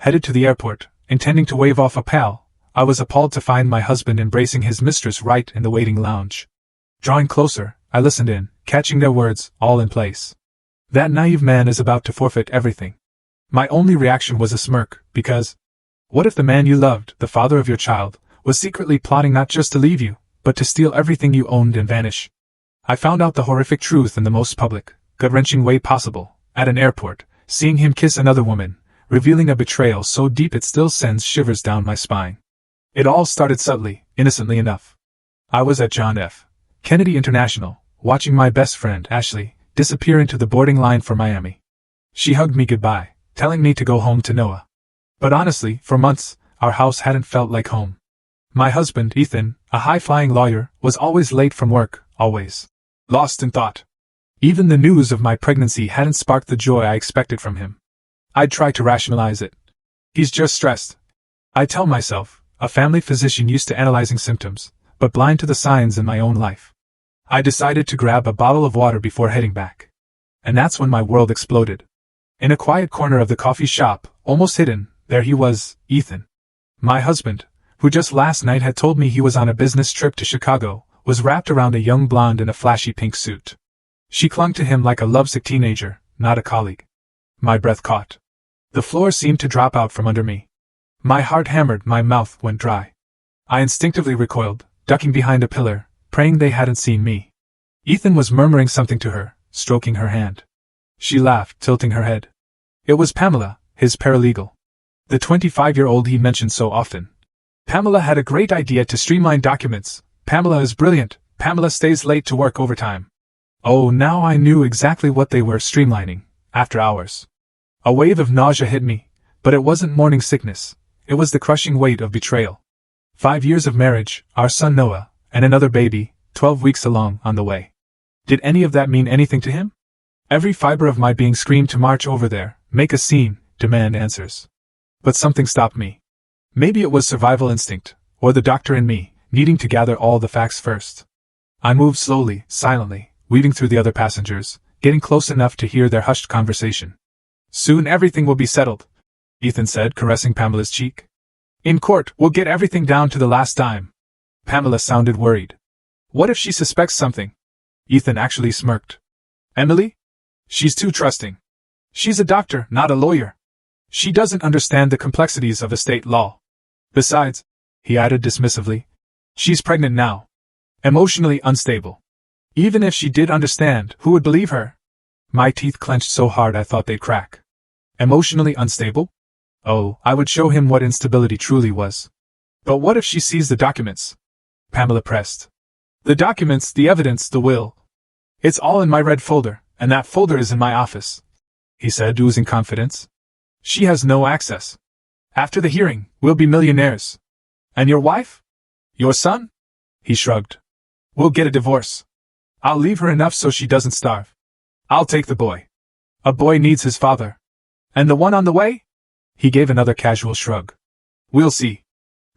Headed to the airport, intending to wave off a pal, I was appalled to find my husband embracing his mistress right in the waiting lounge. Drawing closer, I listened in, catching their words, all in place. That naive man is about to forfeit everything. My only reaction was a smirk, because what if the man you loved, the father of your child, was secretly plotting not just to leave you, but to steal everything you owned and vanish? I found out the horrific truth in the most public, gut-wrenching way possible, at an airport, seeing him kiss another woman, revealing a betrayal so deep it still sends shivers down my spine. It all started subtly, innocently enough. I was at John F. Kennedy International, watching my best friend, Ashley, disappear into the boarding line for Miami. She hugged me goodbye, telling me to go home to Noah. But honestly, for months, our house hadn't felt like home. My husband, Ethan, a high-flying lawyer, was always late from work, always lost in thought. Even the news of my pregnancy hadn't sparked the joy I expected from him. I'd try to rationalize it. He's just stressed. I tell myself, a family physician used to analyzing symptoms, but blind to the signs in my own life. I decided to grab a bottle of water before heading back. And that's when my world exploded. In a quiet corner of the coffee shop, almost hidden, there he was, Ethan. My husband, who just last night had told me he was on a business trip to Chicago, was wrapped around a young blonde in a flashy pink suit. She clung to him like a lovesick teenager, not a colleague. My breath caught. The floor seemed to drop out from under me. My heart hammered, my mouth went dry. I instinctively recoiled, ducking behind a pillar, praying they hadn't seen me. Ethan was murmuring something to her, stroking her hand. She laughed, tilting her head. It was Pamela, his paralegal. The 25-year-old he mentioned so often. Pamela had a great idea to streamline documents. Pamela is brilliant. Pamela stays late to work overtime. Oh, now I knew exactly what they were streamlining, after hours. A wave of nausea hit me, but it wasn't morning sickness. It was the crushing weight of betrayal. 5 years of marriage, our son Noah, and another baby, 12 weeks along, on the way. Did any of that mean anything to him? Every fiber of my being screamed to march over there, make a scene, demand answers. But something stopped me. Maybe it was survival instinct, or the doctor in me, needing to gather all the facts first. I moved slowly, silently, weaving through the other passengers, getting close enough to hear their hushed conversation. Soon everything will be settled, Ethan said, caressing Pamela's cheek. In court, we'll get everything down to the last dime. Pamela sounded worried. What if she suspects something? Ethan actually smirked. Emily? She's too trusting. She's a doctor, not a lawyer. She doesn't understand the complexities of estate law. Besides, he added dismissively, she's pregnant now. Emotionally unstable. Even if she did understand, who would believe her? My teeth clenched so hard I thought they'd crack. Emotionally unstable? Oh, I would show him what instability truly was. But what if she sees the documents? Pamela pressed. The documents, the evidence, the will. It's all in my red folder, and that folder is in my office, he said, oozing confidence. She has no access. After the hearing, we'll be millionaires. And your wife? Your son? He shrugged. We'll get a divorce. I'll leave her enough so she doesn't starve. I'll take the boy. A boy needs his father. And the one on the way? He gave another casual shrug. We'll see.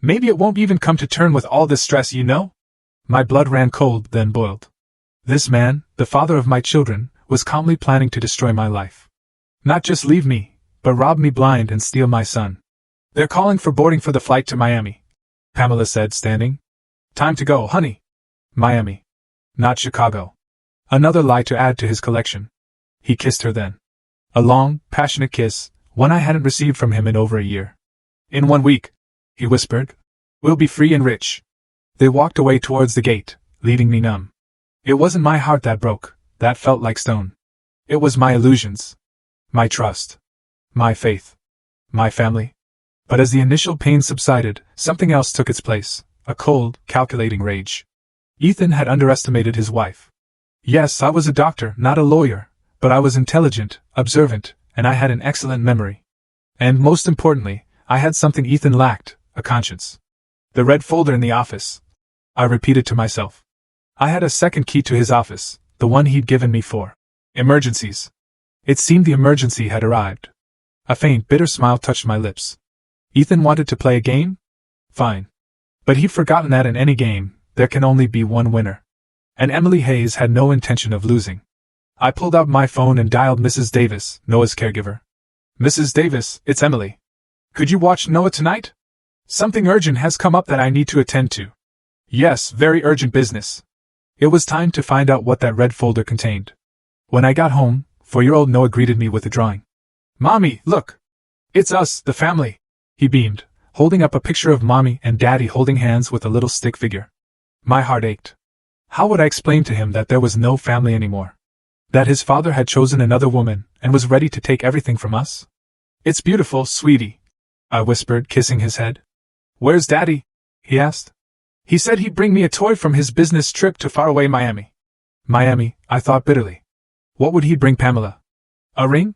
Maybe it won't even come to term with all this stress, you know? My blood ran cold, then boiled. This man, the father of my children, was calmly planning to destroy my life. Not just leave me, but rob me blind and steal my son. They're calling for boarding for the flight to Miami, Pamela said, standing. Time to go, honey. Miami. Not Chicago. Another lie to add to his collection. He kissed her then. A long, passionate kiss, one I hadn't received from him in over a year. In 1 week, he whispered, we'll be free and rich. They walked away towards the gate, leaving me numb. It wasn't my heart that broke, that felt like stone. It was my illusions. My trust. My faith. My family. But as the initial pain subsided, something else took its place, a cold, calculating rage. Ethan had underestimated his wife. Yes, I was a doctor, not a lawyer, but I was intelligent, observant, and I had an excellent memory. And most importantly, I had something Ethan lacked, a conscience. The red folder in the office. I repeated to myself. I had a second key to his office, the one he'd given me for emergencies. It seemed the emergency had arrived. A faint, bitter smile touched my lips. Ethan wanted to play a game? Fine. But he'd forgotten that in any game, there can only be one winner. And Emily Hayes had no intention of losing. I pulled out my phone and dialed Mrs. Davis, Noah's caregiver. Mrs. Davis, it's Emily. Could you watch Noah tonight? Something urgent has come up that I need to attend to. Yes, very urgent business. It was time to find out what that red folder contained. When I got home, 4-year-old Noah greeted me with a drawing. Mommy, look! It's us, the family! He beamed, holding up a picture of Mommy and Daddy holding hands with a little stick figure. My heart ached. How would I explain to him that there was no family anymore? That his father had chosen another woman and was ready to take everything from us? It's beautiful, sweetie, I whispered, kissing his head. Where's Daddy? He asked. He said he'd bring me a toy from his business trip to faraway Miami. Miami, I thought bitterly. What would he bring Pamela? A ring?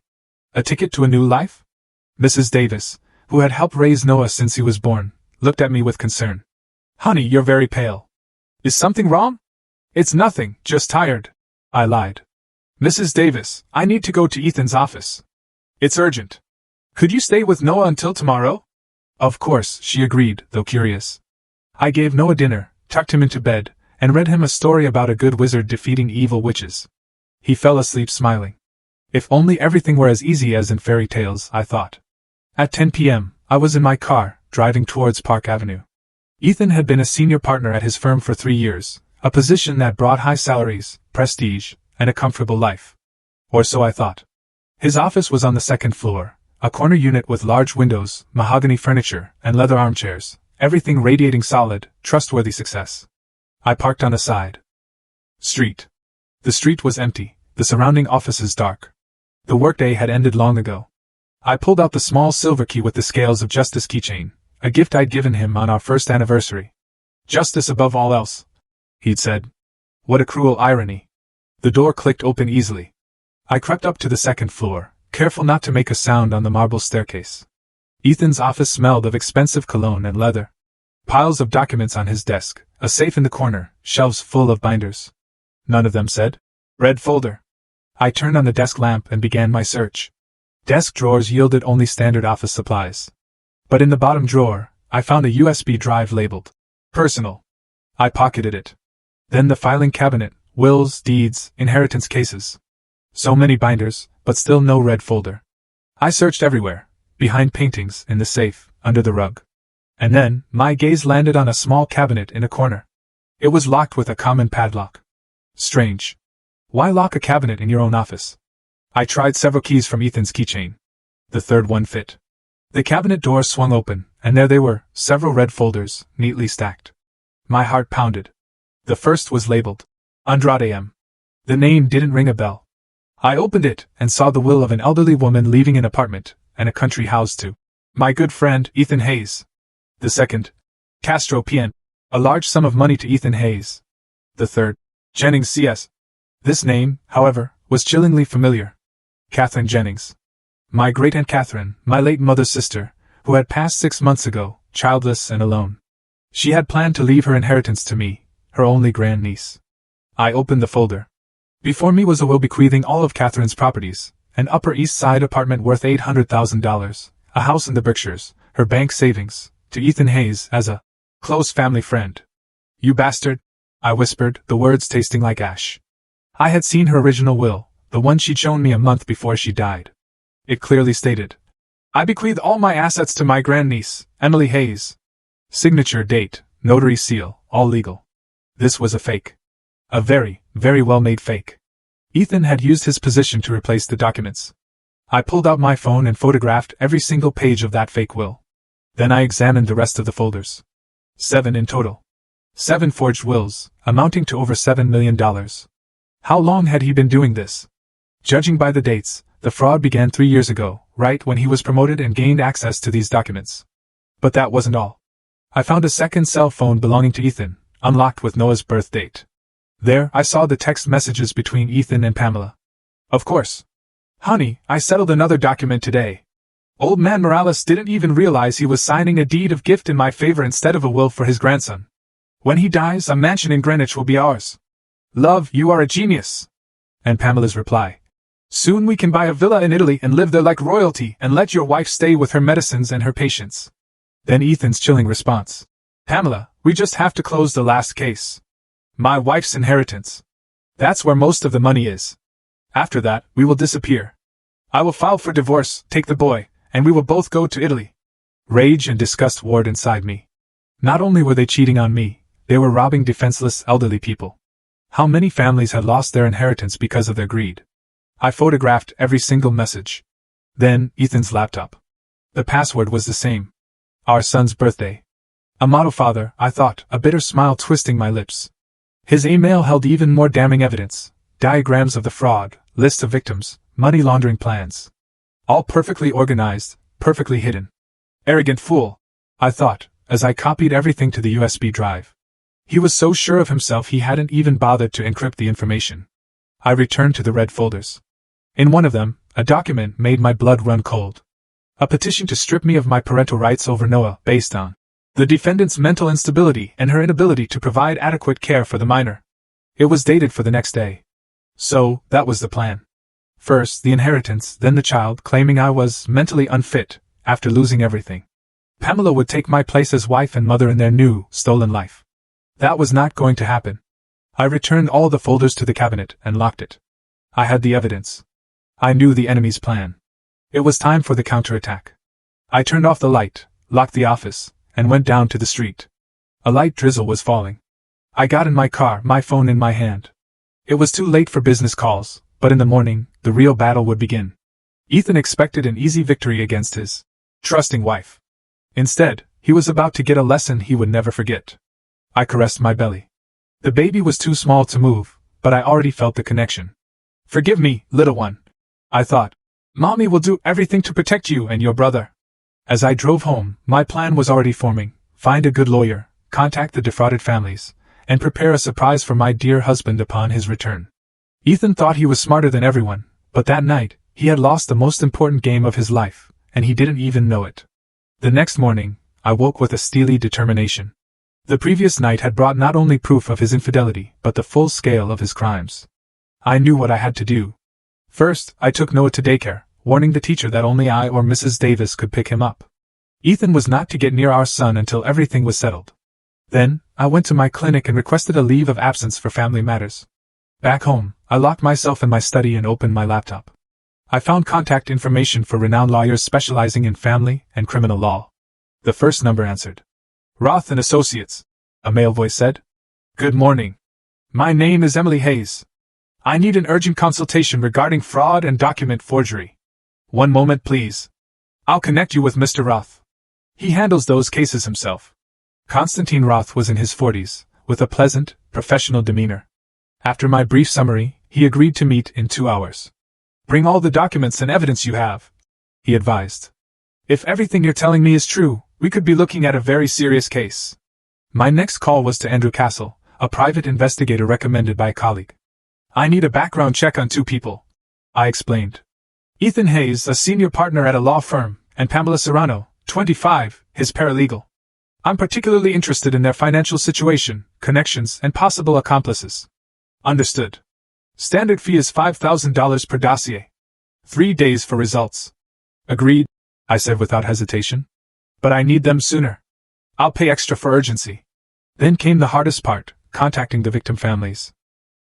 A ticket to a new life? Mrs. Davis, who had helped raise Noah since he was born, looked at me with concern. Honey, you're very pale. Is something wrong? It's nothing, just tired, I lied. Mrs. Davis, I need to go to Ethan's office. It's urgent. Could you stay with Noah until tomorrow? Of course, she agreed, though curious. I gave Noah dinner, tucked him into bed, and read him a story about a good wizard defeating evil witches. He fell asleep smiling. If only everything were as easy as in fairy tales, I thought. At 10 p.m., I was in my car, driving towards Park Avenue. Ethan had been a senior partner at his firm for 3 years, a position that brought high salaries, prestige, and a comfortable life. Or so I thought. His office was on the second floor, a corner unit with large windows, mahogany furniture, and leather armchairs, everything radiating solid, trustworthy success. I parked on the side street. The street was empty, the surrounding offices dark. The workday had ended long ago. I pulled out the small silver key with the scales of justice keychain, a gift I'd given him on our first anniversary. Justice above all else, he'd said. What a cruel irony. The door clicked open easily. I crept up to the second floor, careful not to make a sound on the marble staircase. Ethan's office smelled of expensive cologne and leather. Piles of documents on his desk, a safe in the corner, shelves full of binders. None of them said, "Red folder." I turned on the desk lamp and began my search. Desk drawers yielded only standard office supplies. But in the bottom drawer, I found a USB drive labeled Personal. I pocketed it. Then the filing cabinet, wills, deeds, inheritance cases. So many binders, but still no red folder. I searched everywhere, behind paintings, in the safe, under the rug. And then, my gaze landed on a small cabinet in a corner. It was locked with a common padlock. Strange. Why lock a cabinet in your own office? I tried several keys from Ethan's keychain. The third one fit. The cabinet door swung open, and there they were, several red folders, neatly stacked. My heart pounded. The first was labeled Andrade M. The name didn't ring a bell. I opened it, and saw the will of an elderly woman leaving an apartment, and a country house to my good friend, Ethan Hayes. The second, Castro PN. A large sum of money to Ethan Hayes. The third, Jennings CS. This name, however, was chillingly familiar. Catherine Jennings. My great-aunt Catherine, my late mother's sister, who had passed 6 months ago, childless and alone. She had planned to leave her inheritance to me, her only grandniece. I opened the folder. Before me was a will bequeathing all of Catherine's properties, an Upper East Side apartment worth $800,000, a house in the Berkshires, her bank savings, to Ethan Hayes as a close family friend. You bastard, I whispered, the words tasting like ash. I had seen her original will, the one she'd shown me a month before she died. It clearly stated, I bequeath all my assets to my grandniece, Emily Hayes. Signature, date, notary seal, all legal. This was a fake. A very, very well-made fake. Ethan had used his position to replace the documents. I pulled out my phone and photographed every single page of that fake will. Then I examined the rest of the folders. 7 in total. 7 forged wills, amounting to over $7 million. How long had he been doing this? Judging by the dates, the fraud began 3 years ago, right when he was promoted and gained access to these documents. But that wasn't all. I found a second cell phone belonging to Ethan, unlocked with Noah's birth date. There, I saw the text messages between Ethan and Pamela. Of course. Honey, I settled another document today. Old man Morales didn't even realize he was signing a deed of gift in my favor instead of a will for his grandson. When he dies, a mansion in Greenwich will be ours. Love, you are a genius. And Pamela's reply. Soon we can buy a villa in Italy and live there like royalty and let your wife stay with her medicines and her patients. Then Ethan's chilling response. Pamela, we just have to close the last case. My wife's inheritance. That's where most of the money is. After that, we will disappear. I will file for divorce, take the boy, and we will both go to Italy. Rage and disgust warred inside me. Not only were they cheating on me, they were robbing defenseless elderly people. How many families had lost their inheritance because of their greed? I photographed every single message. Then, Ethan's laptop. The password was the same. Our son's birthday. A model father, I thought, a bitter smile twisting my lips. His email held even more damning evidence. Diagrams of the fraud, lists of victims, money laundering plans. All perfectly organized, perfectly hidden. Arrogant fool, I thought, as I copied everything to the USB drive. He was so sure of himself he hadn't even bothered to encrypt the information. I returned to the red folders. In one of them, a document made my blood run cold. A petition to strip me of my parental rights over Noah, based on the defendant's mental instability and her inability to provide adequate care for the minor. It was dated for the next day. So, that was the plan. First, the inheritance, then the child, claiming I was mentally unfit, after losing everything. Pamela would take my place as wife and mother in their new, stolen life. That was not going to happen. I returned all the folders to the cabinet and locked it. I had the evidence. I knew the enemy's plan. It was time for the counterattack. I turned off the light, locked the office, and went down to the street. A light drizzle was falling. I got in my car, my phone in my hand. It was too late for business calls, but in the morning, the real battle would begin. Ethan expected an easy victory against his trusting wife. Instead, he was about to get a lesson he would never forget. I caressed my belly. The baby was too small to move, but I already felt the connection. Forgive me, little one, I thought. Mommy will do everything to protect you and your brother. As I drove home, my plan was already forming. Find a good lawyer, contact the defrauded families, and prepare a surprise for my dear husband upon his return. Ethan thought he was smarter than everyone, but that night, he had lost the most important game of his life, and he didn't even know it. The next morning, I woke with a steely determination. The previous night had brought not only proof of his infidelity, but the full scale of his crimes. I knew what I had to do. First, I took Noah to daycare, warning the teacher that only I or Mrs. Davis could pick him up. Ethan was not to get near our son until everything was settled. Then, I went to my clinic and requested a leave of absence for family matters. Back home, I locked myself in my study and opened my laptop. I found contact information for renowned lawyers specializing in family and criminal law. The first number answered. Roth and Associates, a male voice said. Good morning. My name is Emily Hayes. I need an urgent consultation regarding fraud and document forgery. One moment, please. I'll connect you with Mr. Roth. He handles those cases himself. Konstantin Roth was in his 40s, with a pleasant, professional demeanor. After my brief summary, he agreed to meet in 2 hours. Bring all the documents and evidence you have, he advised. If everything you're telling me is true, we could be looking at a very serious case. My next call was to Andrew Castle, a private investigator recommended by a colleague. I need a background check on 2 people, I explained. Ethan Hayes, a senior partner at a law firm, and Pamela Serrano, 25, his paralegal. I'm particularly interested in their financial situation, connections, and possible accomplices. Understood. Standard fee is $5,000 per dossier. 3 days for results. Agreed, I said without hesitation. But I need them sooner. I'll pay extra for urgency. Then came the hardest part, contacting the victim families.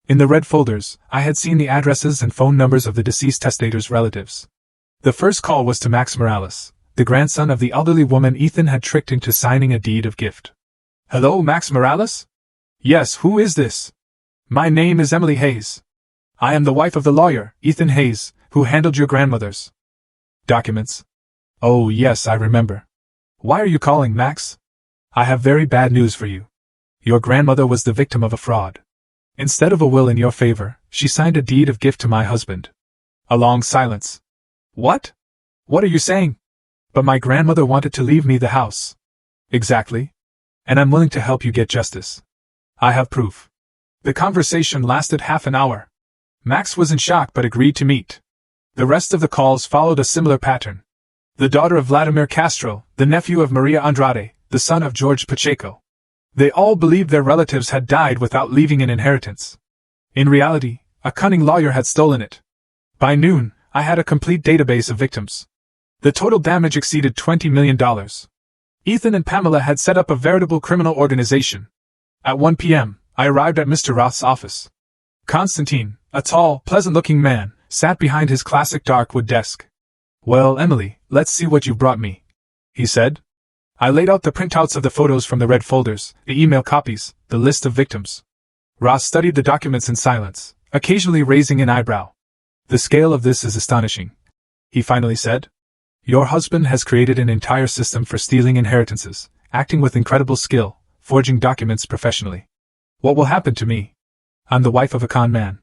In the red folders, I had seen the addresses and phone numbers of the deceased testator's relatives. The first call was to Max Morales, the grandson of the elderly woman Ethan had tricked into signing a deed of gift. Hello, Max Morales? Yes, who is this? My name is Emily Hayes. I am the wife of the lawyer, Ethan Hayes, who handled your grandmother's documents. Oh, yes, I remember. Why are you calling, Max? I have very bad news for you. Your grandmother was the victim of a fraud. Instead of a will in your favor, she signed a deed of gift to my husband. A long silence. What? What are you saying? But my grandmother wanted to leave me the house. Exactly. And I'm willing to help you get justice. I have proof. The conversation lasted half an hour. Max was in shock but agreed to meet. The rest of the calls followed a similar pattern. The daughter of Vladimir Castro, the nephew of Maria Andrade, the son of George Pacheco. They all believed their relatives had died without leaving an inheritance. In reality, a cunning lawyer had stolen it. By noon, I had a complete database of victims. The total damage exceeded $20 million. Ethan and Pamela had set up a veritable criminal organization. At 1 p.m., I arrived at Mr. Roth's office. Konstantin, a tall, pleasant-looking man, sat behind his classic dark wood desk. Well, Emily, let's see what you've brought me, he said. I laid out the printouts of the photos from the red folders, the email copies, the list of victims. Ross studied the documents in silence, occasionally raising an eyebrow. The scale of this is astonishing, he finally said. Your husband has created an entire system for stealing inheritances, acting with incredible skill, forging documents professionally. What will happen to me? I'm the wife of a con man.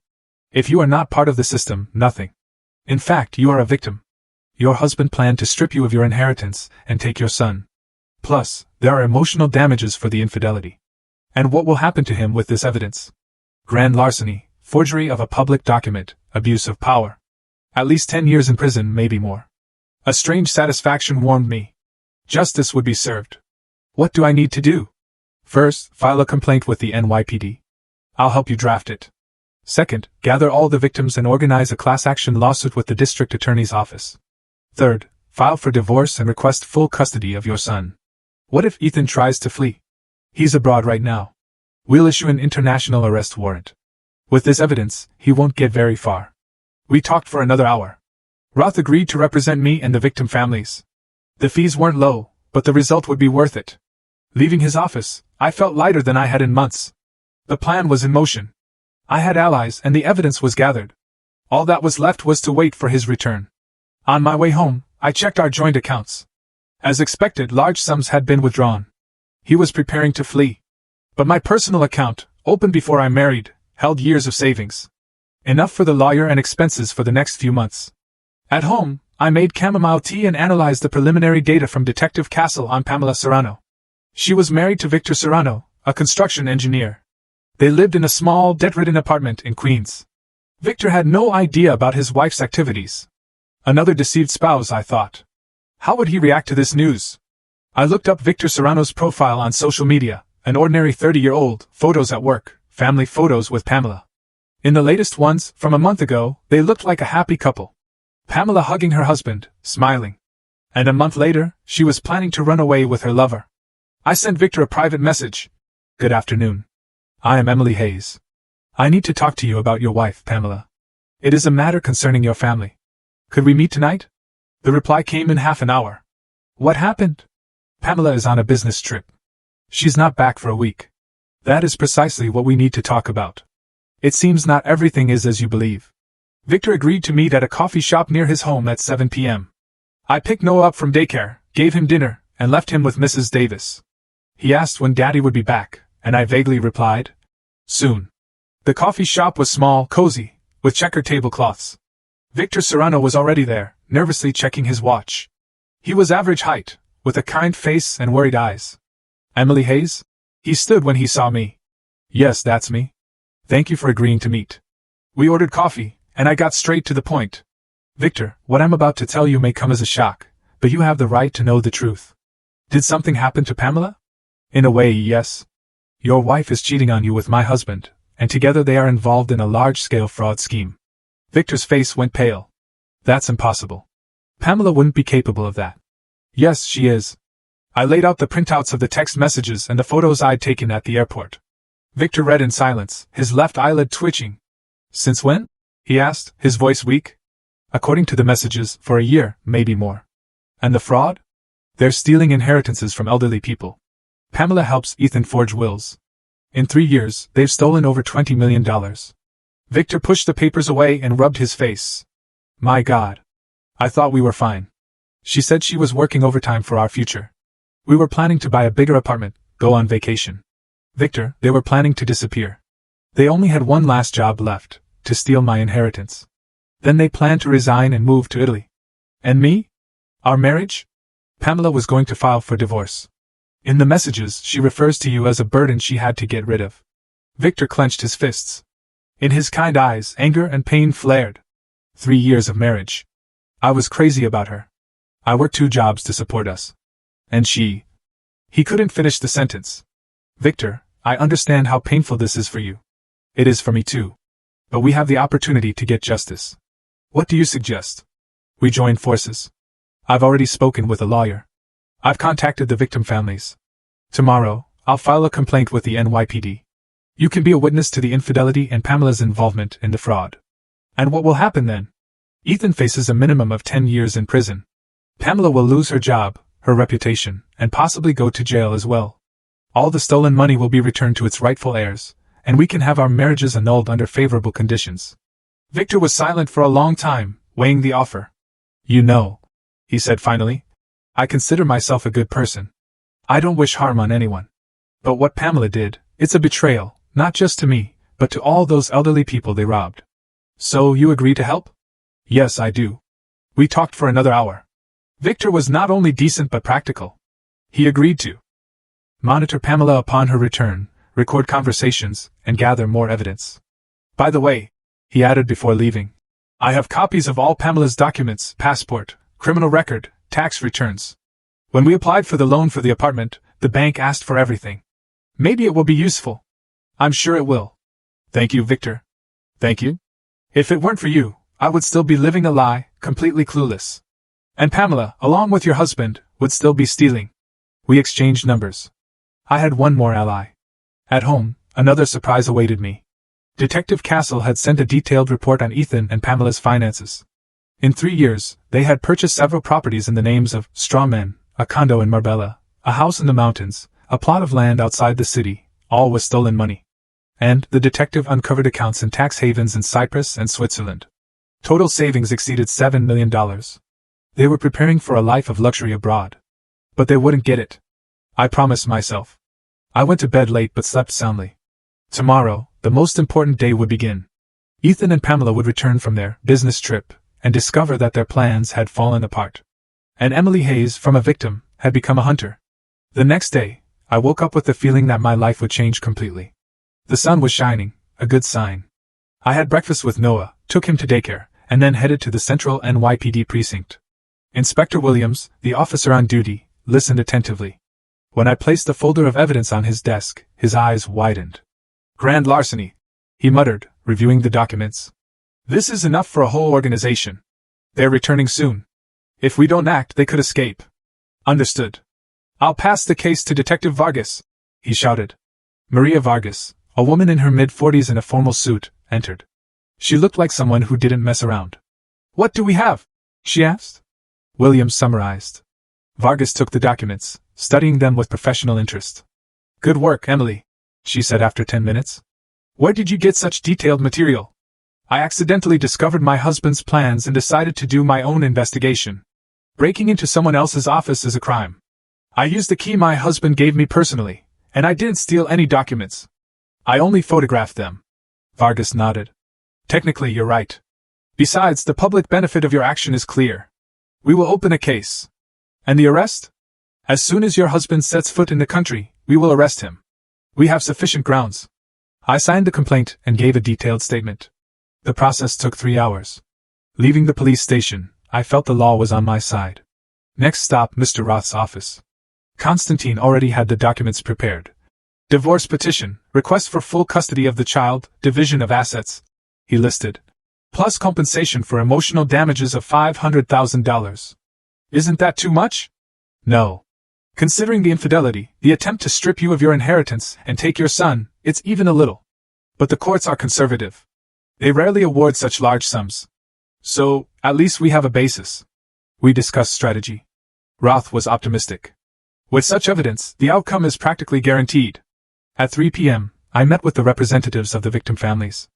If you are not part of the system, nothing. In fact, you are a victim. Your husband planned to strip you of your inheritance and take your son. Plus, there are emotional damages for the infidelity. And what will happen to him with this evidence? Grand larceny, forgery of a public document, abuse of power. At least 10 years in prison, maybe more. A strange satisfaction warmed me. Justice would be served. What do I need to do? First, file a complaint with the NYPD. I'll help you draft it. Second, gather all the victims and organize a class action lawsuit with the district attorney's office. Third, file for divorce and request full custody of your son. What if Ethan tries to flee? He's abroad right now. We'll issue an international arrest warrant. With this evidence, he won't get very far. We talked for another hour. Roth agreed to represent me and the victim families. The fees weren't low, but the result would be worth it. Leaving his office, I felt lighter than I had in months. The plan was in motion. I had allies and the evidence was gathered. All that was left was to wait for his return. On my way home, I checked our joint accounts. As expected, large sums had been withdrawn. He was preparing to flee. But my personal account, opened before I married, held years of savings. Enough for the lawyer and expenses for the next few months. At home, I made chamomile tea and analyzed the preliminary data from Detective Castle on Pamela Serrano. She was married to Victor Serrano, a construction engineer. They lived in a small, debt-ridden apartment in Queens. Victor had no idea about his wife's activities. Another deceived spouse, I thought. How would he react to this news? I looked up Victor Serrano's profile on social media, an ordinary 30-year-old, photos at work, family photos with Pamela. In the latest ones, from a month ago, they looked like a happy couple. Pamela hugging her husband, smiling. And a month later, she was planning to run away with her lover. I sent Victor a private message. Good afternoon. I am Emily Hayes. I need to talk to you about your wife, Pamela. It is a matter concerning your family. Could we meet tonight? The reply came in half an hour. What happened? Pamela is on a business trip. She's not back for a week. That is precisely what we need to talk about. It seems not everything is as you believe. Victor agreed to meet at a coffee shop near his home at 7 p.m. I picked Noah up from daycare, gave him dinner, and left him with Mrs. Davis. He asked when Daddy would be back, and I vaguely replied, soon. The coffee shop was small, cozy, with checkered tablecloths. Victor Serrano was already there, nervously checking his watch. He was average height, with a kind face and worried eyes. Emily Hayes? He stood when he saw me. Yes, that's me. Thank you for agreeing to meet. We ordered coffee, and I got straight to the point. Victor, what I'm about to tell you may come as a shock, but you have the right to know the truth. Did something happen to Pamela? In a way, yes. Your wife is cheating on you with my husband, and together they are involved in a large-scale fraud scheme. Victor's face went pale. That's impossible. Pamela wouldn't be capable of that. Yes, she is. I laid out the printouts of the text messages and the photos I'd taken at the airport. Victor read in silence, his left eyelid twitching. Since when? He asked, his voice weak. According to the messages, for a year, maybe more. And the fraud? They're stealing inheritances from elderly people. Pamela helps Ethan forge wills. In 3 years, they've stolen over $20 million. Victor pushed the papers away and rubbed his face. My God. I thought we were fine. She said she was working overtime for our future. We were planning to buy a bigger apartment, go on vacation. Victor, they were planning to disappear. They only had one last job left, to steal my inheritance. Then they planned to resign and move to Italy. And me? Our marriage? Pamela was going to file for divorce. In the messages, she refers to you as a burden she had to get rid of. Victor clenched his fists. In his kind eyes, anger and pain flared. 3 years of marriage. I was crazy about her. I worked 2 jobs to support us. And she... He couldn't finish the sentence. Victor, I understand how painful this is for you. It is for me too. But we have the opportunity to get justice. What do you suggest? We join forces. I've already spoken with a lawyer. I've contacted the victim families. Tomorrow, I'll file a complaint with the NYPD. You can be a witness to the infidelity and Pamela's involvement in the fraud. And what will happen then? Ethan faces a minimum of 10 years in prison. Pamela will lose her job, her reputation, and possibly go to jail as well. All the stolen money will be returned to its rightful heirs, and we can have our marriages annulled under favorable conditions. Victor was silent for a long time, weighing the offer. You know, he said finally, I consider myself a good person. I don't wish harm on anyone. But what Pamela did, it's a betrayal, not just to me, but to all those elderly people they robbed. So you agree to help? Yes, I do. We talked for another hour. Victor was not only decent but practical. He agreed to monitor Pamela upon her return, record conversations, and gather more evidence. By the way, he added before leaving, I have copies of all Pamela's documents, passport, criminal record, tax returns. When we applied for the loan for the apartment, the bank asked for everything. Maybe it will be useful. I'm sure it will. Thank you, Victor. Thank you. If it weren't for you, I would still be living a lie, completely clueless. And Pamela, along with your husband, would still be stealing. We exchanged numbers. I had one more ally. At home, another surprise awaited me. Detective Castle had sent a detailed report on Ethan and Pamela's finances. In 3 years, they had purchased several properties in the names of straw men, a condo in Marbella, a house in the mountains, a plot of land outside the city, all with stolen money. And the detective uncovered accounts in tax havens in Cyprus and Switzerland. Total savings exceeded $7 million. They were preparing for a life of luxury abroad. But they wouldn't get it. I promised myself. I went to bed late but slept soundly. Tomorrow, the most important day would begin. Ethan and Pamela would return from their business trip and discover that their plans had fallen apart. And Emily Hayes, from a victim, had become a hunter. The next day, I woke up with the feeling that my life would change completely. The sun was shining, a good sign. I had breakfast with Noah, took him to daycare, and then headed to the Central NYPD precinct. Inspector Williams, the officer on duty, listened attentively. When I placed the folder of evidence on his desk, his eyes widened. Grand larceny, he muttered, reviewing the documents. This is enough for a whole organization. They're returning soon. If we don't act, they could escape. Understood. I'll pass the case to Detective Vargas, he shouted. Maria Vargas, a woman in her mid-40s in a formal suit, entered. She looked like someone who didn't mess around. What do we have? She asked. Williams summarized. Vargas took the documents, studying them with professional interest. Good work, Emily, she said after 10 minutes. Where did you get such detailed material? I accidentally discovered my husband's plans and decided to do my own investigation. Breaking into someone else's office is a crime. I used the key my husband gave me personally, and I didn't steal any documents. I only photographed them. Vargas nodded. Technically, you're right. Besides, the public benefit of your action is clear. We will open a case. And the arrest? As soon as your husband sets foot in the country, we will arrest him. We have sufficient grounds. I signed the complaint and gave a detailed statement. The process took 3 hours. Leaving the police station, I felt the law was on my side. Next stop, Mr. Roth's office. Constantine already had the documents prepared. Divorce petition, request for full custody of the child, division of assets, he listed. Plus compensation for emotional damages of $500,000. Isn't that too much? No. Considering the infidelity, the attempt to strip you of your inheritance and take your son, it's even a little. But the courts are conservative. They rarely award such large sums. So, at least we have a basis. We discussed strategy. Roth was optimistic. With such evidence, the outcome is practically guaranteed. At 3 p.m., I met with the representatives of the victim families.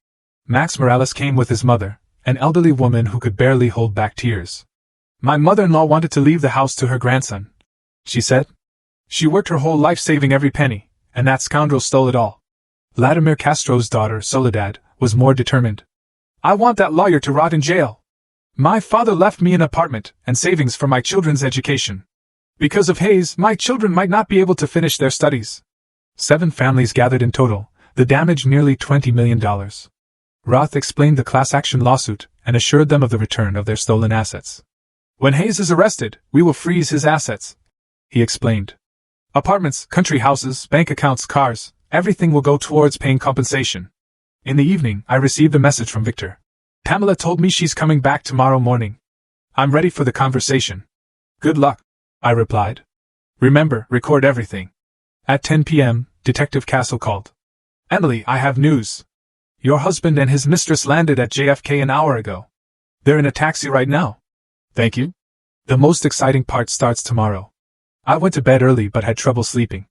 Max Morales came with his mother, an elderly woman who could barely hold back tears. My mother-in-law wanted to leave the house to her grandson, she said. She worked her whole life saving every penny, and that scoundrel stole it all. Vladimir Castro's daughter, Soledad, was more determined. I want that lawyer to rot in jail. My father left me an apartment and savings for my children's education. Because of Hayes, my children might not be able to finish their studies. 7 families gathered in total, the damage nearly $20 million. Roth explained the class action lawsuit and assured them of the return of their stolen assets. When Hayes is arrested, we will freeze his assets, he explained. Apartments, country houses, bank accounts, cars, everything will go towards paying compensation. In the evening, I received a message from Victor. Pamela told me she's coming back tomorrow morning. I'm ready for the conversation. Good luck, I replied. Remember, record everything. At 10 p.m., Detective Castle called. Emily, I have news. Your husband and his mistress landed at JFK an hour ago. They're in a taxi right now. Thank you. The most exciting part starts tomorrow. I went to bed early but had trouble sleeping.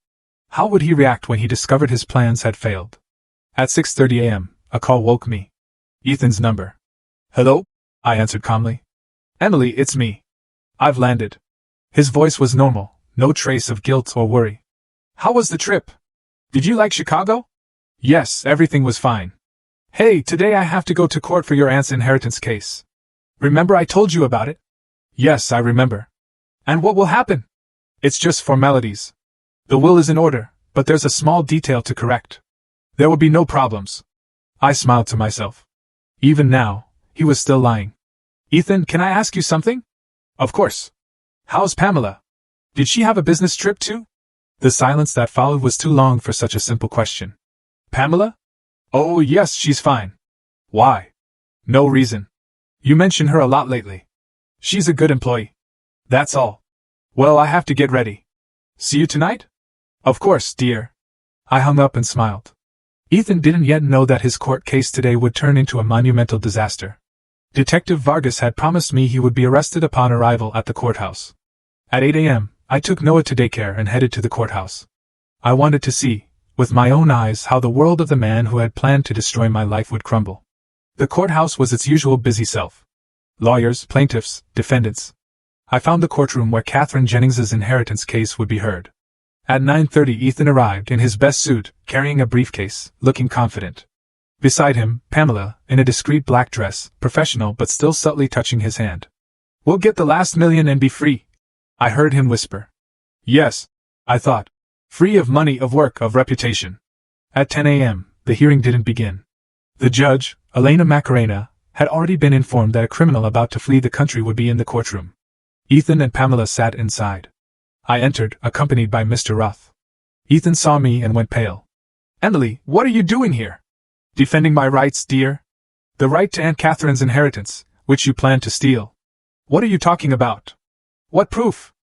How would he react when he discovered his plans had failed? At 6:30 a.m., a call woke me. Ethan's number. Hello? I answered calmly. Emily, it's me. I've landed. His voice was normal, no trace of guilt or worry. How was the trip? Did you like Chicago? Yes, everything was fine. Hey, today I have to go to court for your aunt's inheritance case. Remember I told you about it? Yes, I remember. And what will happen? It's just formalities. The will is in order, but there's a small detail to correct. There will be no problems. I smiled to myself. Even now, he was still lying. Ethan, can I ask you something? Of course. How's Pamela? Did she have a business trip too? The silence that followed was too long for such a simple question. Pamela? Oh, yes, she's fine. Why? No reason. You mention her a lot lately. She's a good employee. That's all. Well, I have to get ready. See you tonight? Of course, dear. I hung up and smiled. Ethan didn't yet know that his court case today would turn into a monumental disaster. Detective Vargas had promised me he would be arrested upon arrival at the courthouse. At 8 a.m., I took Noah to daycare and headed to the courthouse. I wanted to see, with my own eyes, how the world of the man who had planned to destroy my life would crumble. The courthouse was its usual busy self. Lawyers, plaintiffs, defendants. I found the courtroom where Catherine Jennings's inheritance case would be heard. At 9:30 Ethan arrived in his best suit, carrying a briefcase, looking confident. Beside him, Pamela, in a discreet black dress, professional but still subtly touching his hand. We'll get the last $1 million and be free, I heard him whisper. Yes, I thought. Free of money, of work, of reputation. At 10 a.m., the hearing didn't begin. The judge, Elena Macarena, had already been informed that a criminal about to flee the country would be in the courtroom. Ethan and Pamela sat inside. I entered, accompanied by Mr. Roth. Ethan saw me and went pale. Emily, what are you doing here? Defending my rights, dear. The right to Aunt Catherine's inheritance, which you plan to steal. What are you talking about? What proof?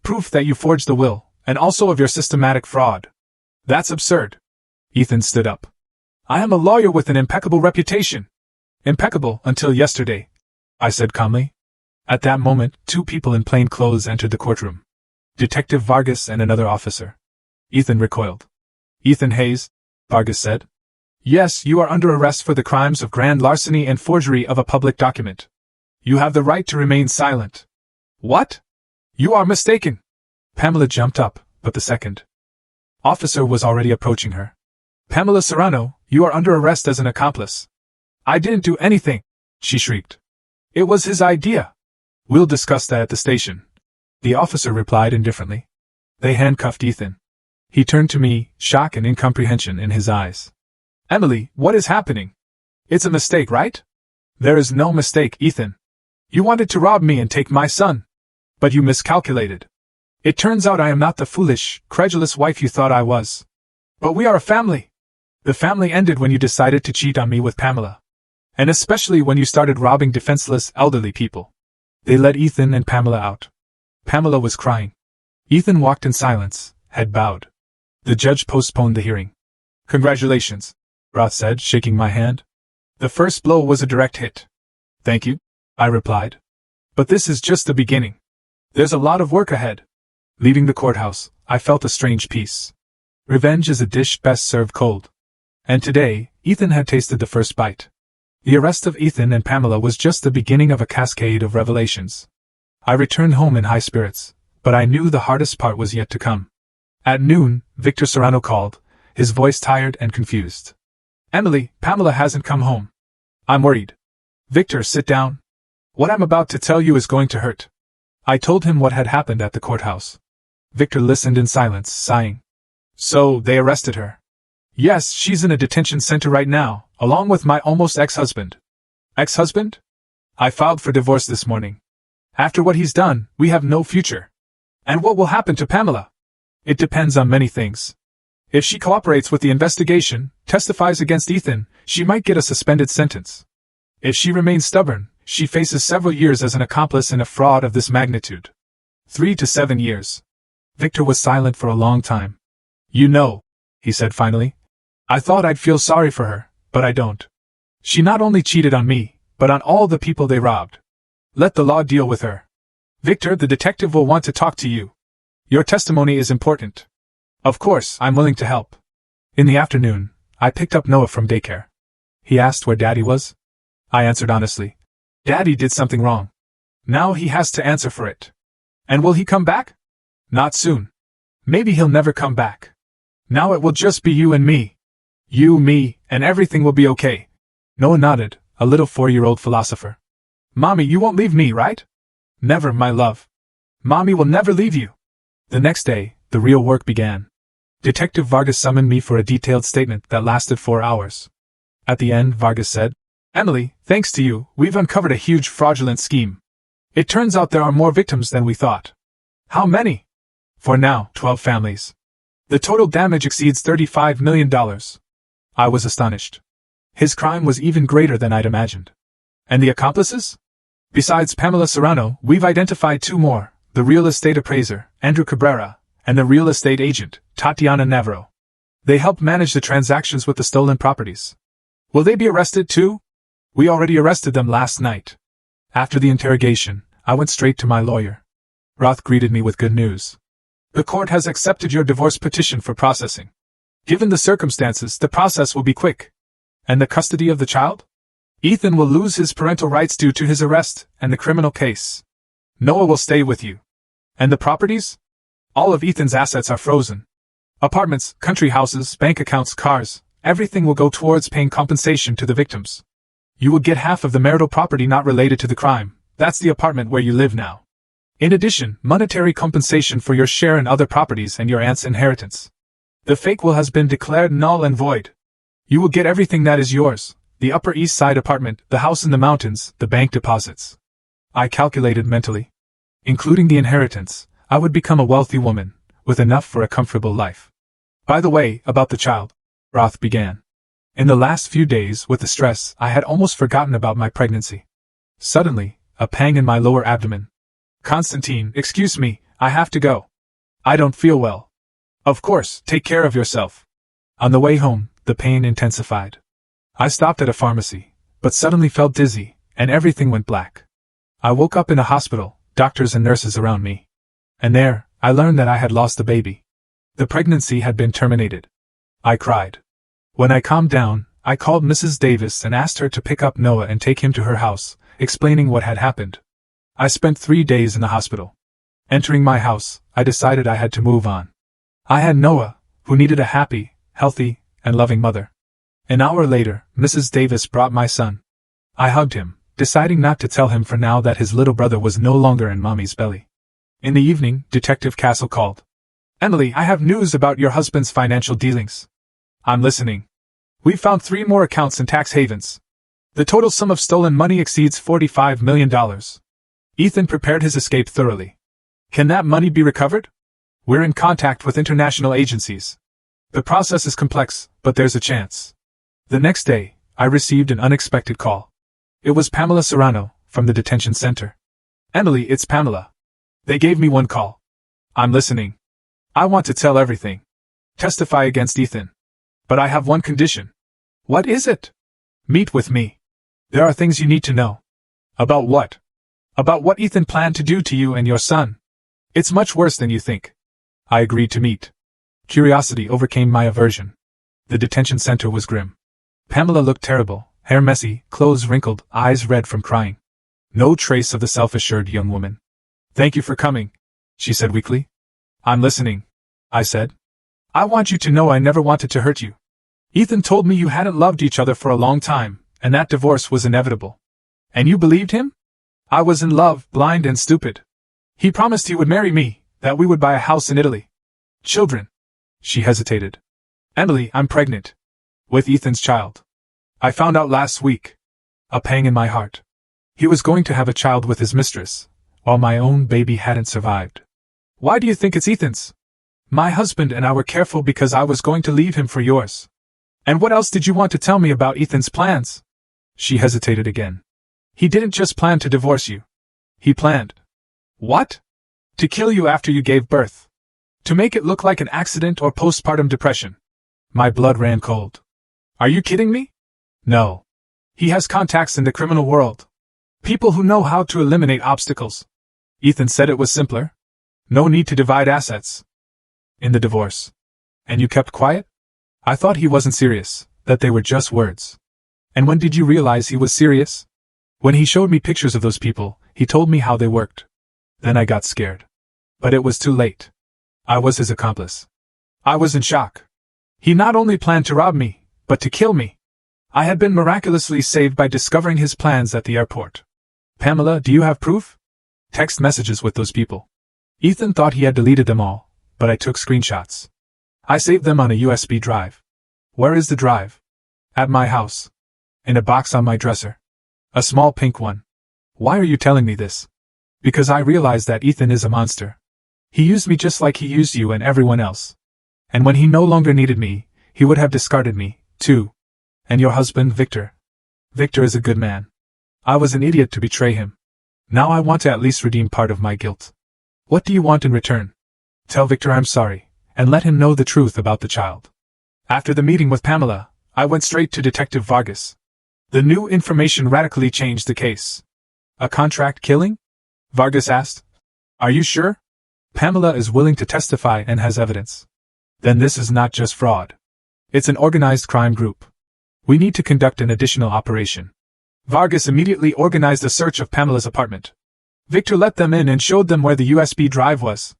Proof that you forged the will, and also of your systematic fraud. That's absurd. Ethan stood up. I am a lawyer with an impeccable reputation. Impeccable until yesterday, I said calmly. At that moment, two people in plain clothes entered the courtroom. Detective Vargas and another officer. Ethan recoiled. Ethan Hayes, Vargas said. Yes, you are under arrest for the crimes of grand larceny and forgery of a public document. You have the right to remain silent. What? You are mistaken. Pamela jumped up, but the second officer was already approaching her. Pamela Serrano, you are under arrest as an accomplice. I didn't do anything, she shrieked. It was his idea. We'll discuss that at the station, the officer replied indifferently. They handcuffed Ethan. He turned to me, shock and incomprehension in his eyes. Emily, what is happening? It's a mistake, right? There is no mistake, Ethan. You wanted to rob me and take my son. But you miscalculated. It turns out I am not the foolish, credulous wife you thought I was. But we are a family. The family ended when you decided to cheat on me with Pamela. And especially when you started robbing defenseless, elderly people. They let Ethan and Pamela out. Pamela was crying. Ethan walked in silence, head bowed. The judge postponed the hearing. Congratulations, Roth said, shaking my hand. The first blow was a direct hit. Thank you, I replied. But this is just the beginning. There's a lot of work ahead. Leaving the courthouse, I felt a strange peace. Revenge is a dish best served cold. And today, Ethan had tasted the first bite. The arrest of Ethan and Pamela was just the beginning of a cascade of revelations. I returned home in high spirits, but I knew the hardest part was yet to come. At noon, Victor Serrano called, his voice tired and confused. Emily, Pamela hasn't come home. I'm worried. Victor, sit down. What I'm about to tell you is going to hurt. I told him what had happened at the courthouse. Victor listened in silence, sighing. So, they arrested her. Yes, she's in a detention center right now, along with my almost ex-husband. Ex-husband? I filed for divorce this morning. After what he's done, we have no future. And what will happen to Pamela? It depends on many things. If she cooperates with the investigation, testifies against Ethan, she might get a suspended sentence. If she remains stubborn, she faces several years as an accomplice in a fraud of this magnitude. 3 to 7 years. Victor was silent for a long time. You know, he said finally, I thought I'd feel sorry for her, but I don't. She not only cheated on me, but on all the people they robbed. Let the law deal with her. Victor, the detective will want to talk to you. Your testimony is important. Of course, I'm willing to help. In the afternoon, I picked up Noah from daycare. He asked where Daddy was. I answered honestly. Daddy did something wrong. Now he has to answer for it. And will he come back? Not soon. Maybe he'll never come back. Now it will just be you and me. You, me, and everything will be okay. Noah nodded, a little 4-year-old philosopher. Mommy, you won't leave me, right? Never, my love. Mommy will never leave you. The next day, the real work began. Detective Vargas summoned me for a detailed statement that lasted 4 hours. At the end, Vargas said, Emily, thanks to you, we've uncovered a huge fraudulent scheme. It turns out there are more victims than we thought. How many? For now, 12 families. The total damage exceeds $35 million. I was astonished. His crime was even greater than I'd imagined. And the accomplices? Besides Pamela Serrano, we've identified 2 more, the real estate appraiser, Andrew Cabrera, and the real estate agent, Tatiana Navarro. They helped manage the transactions with the stolen properties. Will they be arrested too? We already arrested them last night. After the interrogation, I went straight to my lawyer. Roth greeted me with good news. The court has accepted your divorce petition for processing. Given the circumstances, the process will be quick. And the custody of the child? Ethan will lose his parental rights due to his arrest and the criminal case. Noah will stay with you. And the properties? All of Ethan's assets are frozen. Apartments, country houses, bank accounts, cars, everything will go towards paying compensation to the victims. You will get half of the marital property not related to the crime. That's the apartment where you live now. In addition, monetary compensation for your share in other properties and your aunt's inheritance. The fake will has been declared null and void. You will get everything that is yours, the Upper East Side apartment, the house in the mountains, the bank deposits. I calculated mentally. Including the inheritance, I would become a wealthy woman, with enough for a comfortable life. By the way, about the child, Roth began. In the last few days, with the stress, I had almost forgotten about my pregnancy. Suddenly, a pang in my lower abdomen. Constantine, excuse me, I have to go. I don't feel well. Of course, take care of yourself. On the way home, the pain intensified. I stopped at a pharmacy, but suddenly felt dizzy, and everything went black. I woke up in a hospital, doctors and nurses around me. And there, I learned that I had lost the baby. The pregnancy had been terminated. I cried. When I calmed down, I called Mrs. Davis and asked her to pick up Noah and take him to her house, explaining what had happened. I spent 3 days in the hospital. Entering my house, I decided I had to move on. I had Noah, who needed a happy, healthy, and loving mother. An hour later, Mrs. Davis brought my son. I hugged him, deciding not to tell him for now that his little brother was no longer in Mommy's belly. In the evening, Detective Castle called. Emily, I have news about your husband's financial dealings. I'm listening. We've found 3 more accounts in tax havens. The total sum of stolen money exceeds $45 million. Ethan prepared his escape thoroughly. Can that money be recovered? We're in contact with international agencies. The process is complex, but there's a chance. The next day, I received an unexpected call. It was Pamela Serrano, from the detention center. Emily, it's Pamela. They gave me one call. I'm listening. I want to tell everything. Testify against Ethan. But I have one condition. What is it? Meet with me. There are things you need to know. About what? About what Ethan planned to do to you and your son. It's much worse than you think. I agreed to meet. Curiosity overcame my aversion. The detention center was grim. Pamela looked terrible, hair messy, clothes wrinkled, eyes red from crying. No trace of the self-assured young woman. Thank you for coming, she said weakly. I'm listening, I said. I want you to know I never wanted to hurt you. Ethan told me you hadn't loved each other for a long time, and that divorce was inevitable. And you believed him? I was in love, blind and stupid. He promised he would marry me, that we would buy a house in Italy. Children. She hesitated. Emily, I'm pregnant. With Ethan's child. I found out last week. A pang in my heart. He was going to have a child with his mistress, while my own baby hadn't survived. Why do you think it's Ethan's? My husband and I were careful because I was going to leave him for yours. And what else did you want to tell me about Ethan's plans? She hesitated again. He didn't just plan to divorce you. He planned. What? To kill you after you gave birth. To make it look like an accident or postpartum depression. My blood ran cold. Are you kidding me? No. He has contacts in the criminal world. People who know how to eliminate obstacles. Ethan said it was simpler. No need to divide assets. In the divorce. And you kept quiet? I thought he wasn't serious, that they were just words. And when did you realize he was serious? When he showed me pictures of those people, he told me how they worked. Then I got scared. But it was too late. I was his accomplice. I was in shock. He not only planned to rob me, but to kill me. I had been miraculously saved by discovering his plans at the airport. Pamela, do you have proof? Text messages with those people. Ethan thought he had deleted them all, but I took screenshots. I saved them on a USB drive. Where is the drive? At my house. In a box on my dresser. A small pink one. Why are you telling me this? Because I realize that Ethan is a monster. He used me just like he used you and everyone else. And when he no longer needed me, he would have discarded me, too. And your husband, Victor. Victor is a good man. I was an idiot to betray him. Now I want to at least redeem part of my guilt. What do you want in return? Tell Victor I'm sorry, and let him know the truth about the child. After the meeting with Pamela, I went straight to Detective Vargas. The new information radically changed the case. A contract killing? Vargas asked. Are you sure? Pamela is willing to testify and has evidence. Then this is not just fraud. It's an organized crime group. We need to conduct an additional operation. Vargas immediately organized a search of Pamela's apartment. Victor let them in and showed them where the USB drive was.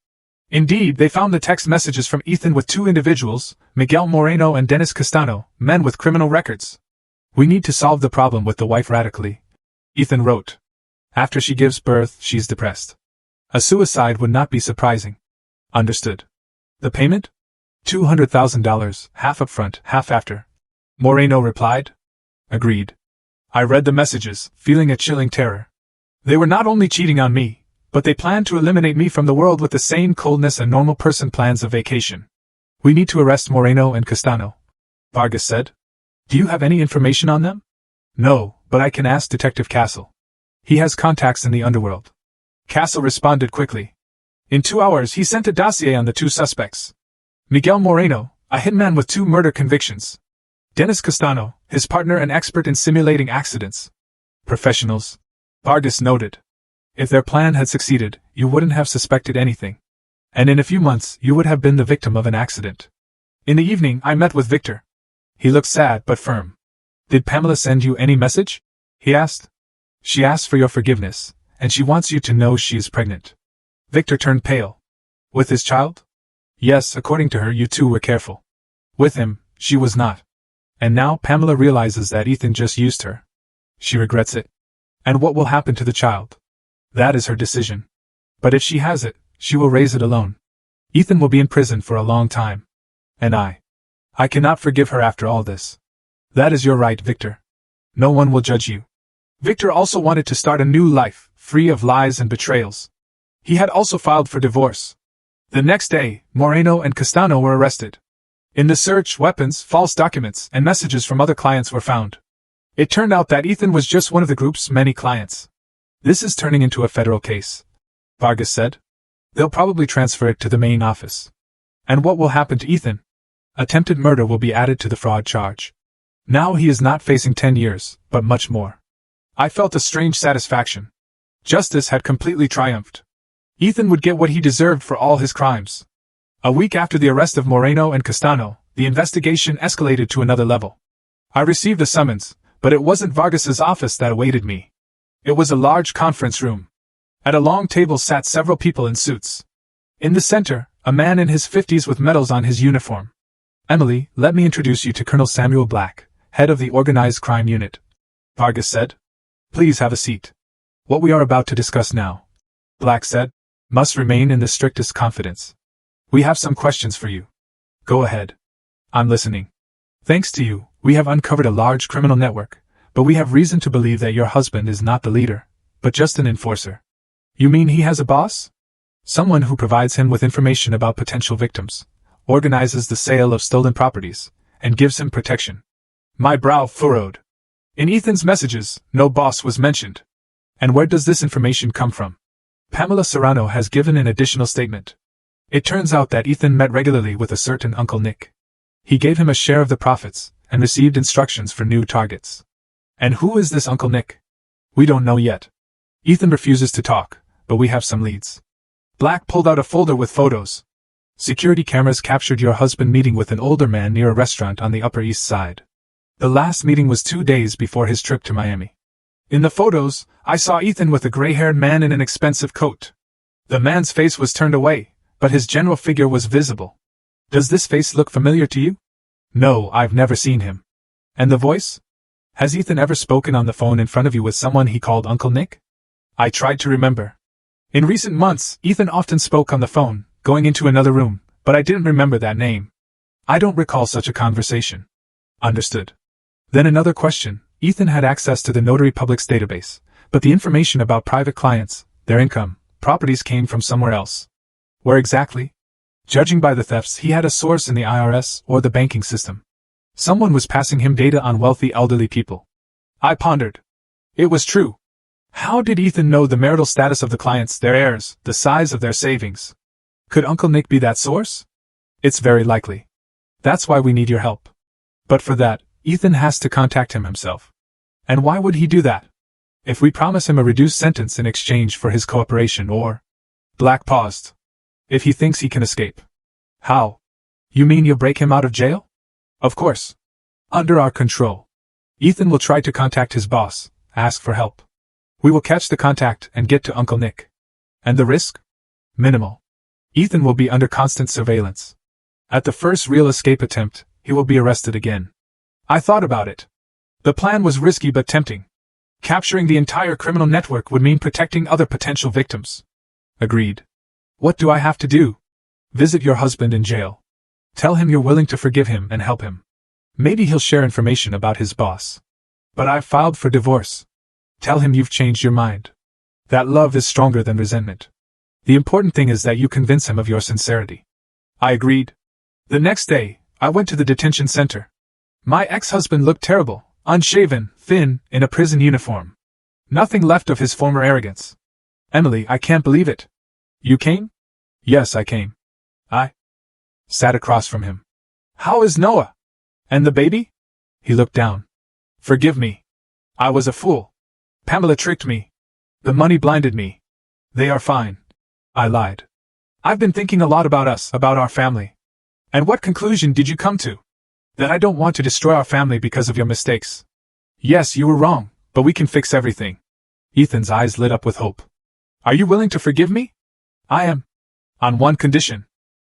Indeed, they found the text messages from Ethan with two individuals, Miguel Moreno and Dennis Castano, men with criminal records. We need to solve the problem with the wife radically. Ethan wrote. After she gives birth, she's depressed. A suicide would not be surprising. Understood. The payment? $200,000, half upfront, half after. Moreno replied. Agreed. I read the messages, feeling a chilling terror. They were not only cheating on me, but they planned to eliminate me from the world with the same coldness a normal person plans a vacation. We need to arrest Moreno and Castano. Vargas said. Do you have any information on them? No, but I can ask Detective Castle. He has contacts in the underworld. Castle responded quickly. In 2 hours he sent a dossier on the two suspects. Miguel Moreno, a hitman with 2 murder convictions. Dennis Castano, his partner and expert in simulating accidents. Professionals. Vargas noted. If their plan had succeeded, you wouldn't have suspected anything. And in a few months, you would have been the victim of an accident. In the evening, I met with Victor. He looked sad but firm. Did Pamela send you any message? He asked. She asked for your forgiveness, and she wants you to know she is pregnant. Victor turned pale. With his child? Yes, according to her, you two were careful. With him, she was not. And now Pamela realizes that Ethan just used her. She regrets it. And what will happen to the child? That is her decision. But if she has it, she will raise it alone. Ethan will be in prison for a long time. And I cannot forgive her after all this. That is your right, Victor. No one will judge you. Victor also wanted to start a new life, free of lies and betrayals. He had also filed for divorce. The next day, Moreno and Castano were arrested. In the search, weapons, false documents, and messages from other clients were found. It turned out that Ethan was just one of the group's many clients. This is turning into a federal case, Vargas said. They'll probably transfer it to the main office. And what will happen to Ethan? Attempted murder will be added to the fraud charge. Now he is not facing 10 years, but much more. I felt a strange satisfaction. Justice had completely triumphed. Ethan would get what he deserved for all his crimes. A week after the arrest of Moreno and Castano, the investigation escalated to another level. I received a summons, but it wasn't Vargas's office that awaited me. It was a large conference room. At a long table sat several people in suits. In the center, a man in his 50s with medals on his uniform. Emily, let me introduce you to Colonel Samuel Black, head of the Organized Crime Unit. Vargas said. Please have a seat. What we are about to discuss now, Black said, must remain in the strictest confidence. We have some questions for you. Go ahead. I'm listening. Thanks to you, we have uncovered a large criminal network, but we have reason to believe that your husband is not the leader, but just an enforcer. You mean he has a boss? Someone who provides him with information about potential victims, organizes the sale of stolen properties, and gives him protection. My brow furrowed. In Ethan's messages, no boss was mentioned. And where does this information come from? Pamela Serrano has given an additional statement. It turns out that Ethan met regularly with a certain Uncle Nick. He gave him a share of the profits, and received instructions for new targets. And who is this Uncle Nick? We don't know yet. Ethan refuses to talk, but we have some leads. Black pulled out a folder with photos. Security cameras captured your husband meeting with an older man near a restaurant on the Upper East Side. The last meeting was 2 days before his trip to Miami. In the photos, I saw Ethan with a gray-haired man in an expensive coat. The man's face was turned away, but his general figure was visible. Does this face look familiar to you? No, I've never seen him. And the voice? Has Ethan ever spoken on the phone in front of you with someone he called Uncle Nick? I tried to remember. In recent months, Ethan often spoke on the phone, going into another room, but I didn't remember that name. I don't recall such a conversation. Understood. Then another question. Ethan had access to the Notary Public's database, but the information about private clients, their income, properties came from somewhere else. Where exactly? Judging by the thefts, he had a source in the IRS or the banking system. Someone was passing him data on wealthy elderly people. I pondered. It was true. How did Ethan know the marital status of the clients, their heirs, the size of their savings? Could Uncle Nick be that source? It's very likely. That's why we need your help. But for that, Ethan has to contact him himself. And why would he do that? If we promise him a reduced sentence in exchange for his cooperation or... Black paused. If he thinks he can escape. How? You mean you'll break him out of jail? Of course. Under our control. Ethan will try to contact his boss, ask for help. We will catch the contact and get to Uncle Nick. And the risk? Minimal. Ethan will be under constant surveillance. At the first real escape attempt, he will be arrested again. I thought about it. The plan was risky but tempting. Capturing the entire criminal network would mean protecting other potential victims. Agreed. What do I have to do? Visit your husband in jail. Tell him you're willing to forgive him and help him. Maybe he'll share information about his boss. But I've filed for divorce. Tell him you've changed your mind. That love is stronger than resentment. The important thing is that you convince him of your sincerity. I agreed. The next day, I went to the detention center. My ex-husband looked terrible, unshaven, thin, in a prison uniform. Nothing left of his former arrogance. Emily, I can't believe it. You came? Yes, I came. I sat across from him. How is Noah? And the baby? He looked down. Forgive me. I was a fool. Pamela tricked me. The money blinded me. They are fine. I lied. I've been thinking a lot about us, about our family. And what conclusion did you come to? That I don't want to destroy our family because of your mistakes. Yes, you were wrong, but we can fix everything. Ethan's eyes lit up with hope. Are you willing to forgive me? I am. On one condition.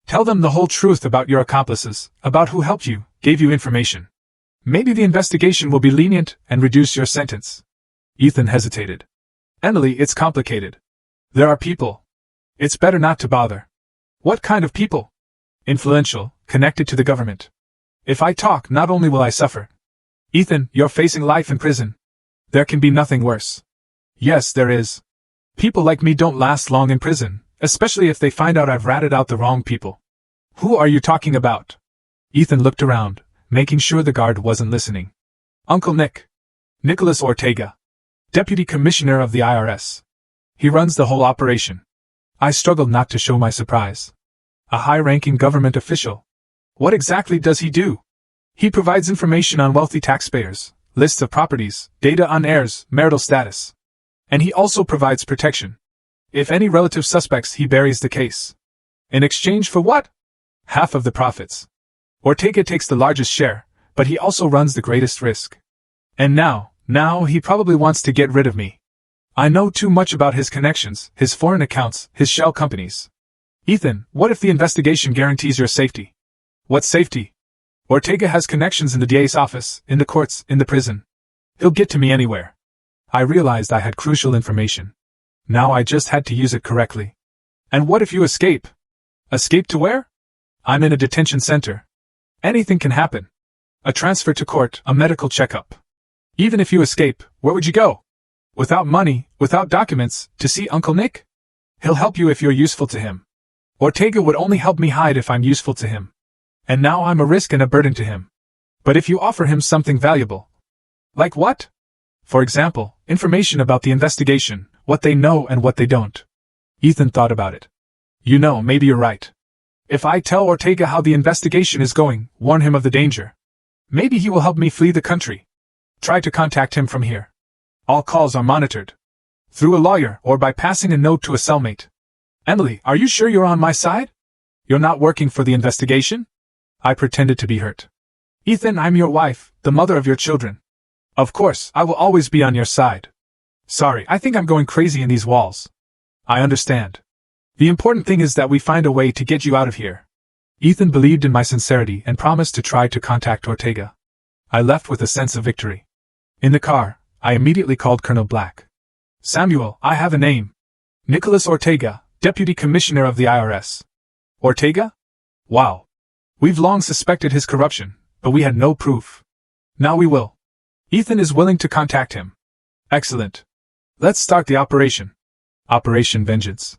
Tell them the whole truth about your accomplices, about who helped you, gave you information. Maybe the investigation will be lenient and reduce your sentence. Ethan hesitated. Emily, it's complicated. There are people. It's better not to bother. What kind of people? Influential, connected to the government. If I talk, not only will I suffer. Ethan, you're facing life in prison. There can be nothing worse. Yes, there is. People like me don't last long in prison, especially if they find out I've ratted out the wrong people. Who are you talking about? Ethan looked around, making sure the guard wasn't listening. Uncle Nick. Nicholas Ortega. Deputy Commissioner of the IRS. He runs the whole operation. I struggled not to show my surprise. A high-ranking government official. What exactly does he do? He provides information on wealthy taxpayers, lists of properties, data on heirs, marital status. And he also provides protection. If any relative suspects, he buries the case. In exchange for what? Half of the profits. Ortega takes the largest share, but he also runs the greatest risk. And now he probably wants to get rid of me. I know too much about his connections, his foreign accounts, his shell companies. Ethan, what if the investigation guarantees your safety? What safety? Ortega has connections in the DA's office, in the courts, in the prison. He'll get to me anywhere. I realized I had crucial information. Now I just had to use it correctly. And what if you escape? Escape to where? I'm in a detention center. Anything can happen. A transfer to court, a medical checkup. Even if you escape, where would you go? Without money, without documents, to see Uncle Nick? He'll help you if you're useful to him. Ortega would only help me hide if I'm useful to him. And now I'm a risk and a burden to him. But if you offer him something valuable. Like what? For example, information about the investigation, what they know and what they don't. Ethan thought about it. You know, maybe you're right. If I tell Ortega how the investigation is going, warn him of the danger. Maybe he will help me flee the country. Try to contact him from here. All calls are monitored. Through a lawyer or by passing a note to a cellmate. Emily, are you sure you're on my side? You're not working for the investigation? I pretended to be hurt. Ethan, I'm your wife, the mother of your children. Of course, I will always be on your side. Sorry, I think I'm going crazy in these walls. I understand. The important thing is that we find a way to get you out of here. Ethan believed in my sincerity and promised to try to contact Ortega. I left with a sense of victory. In the car, I immediately called Colonel Black. Samuel, I have a name. Nicholas Ortega, Deputy Commissioner of the IRS. Ortega? Wow. We've long suspected his corruption, but we had no proof. Now we will. Ethan is willing to contact him. Excellent. Let's start the operation. Operation Vengeance.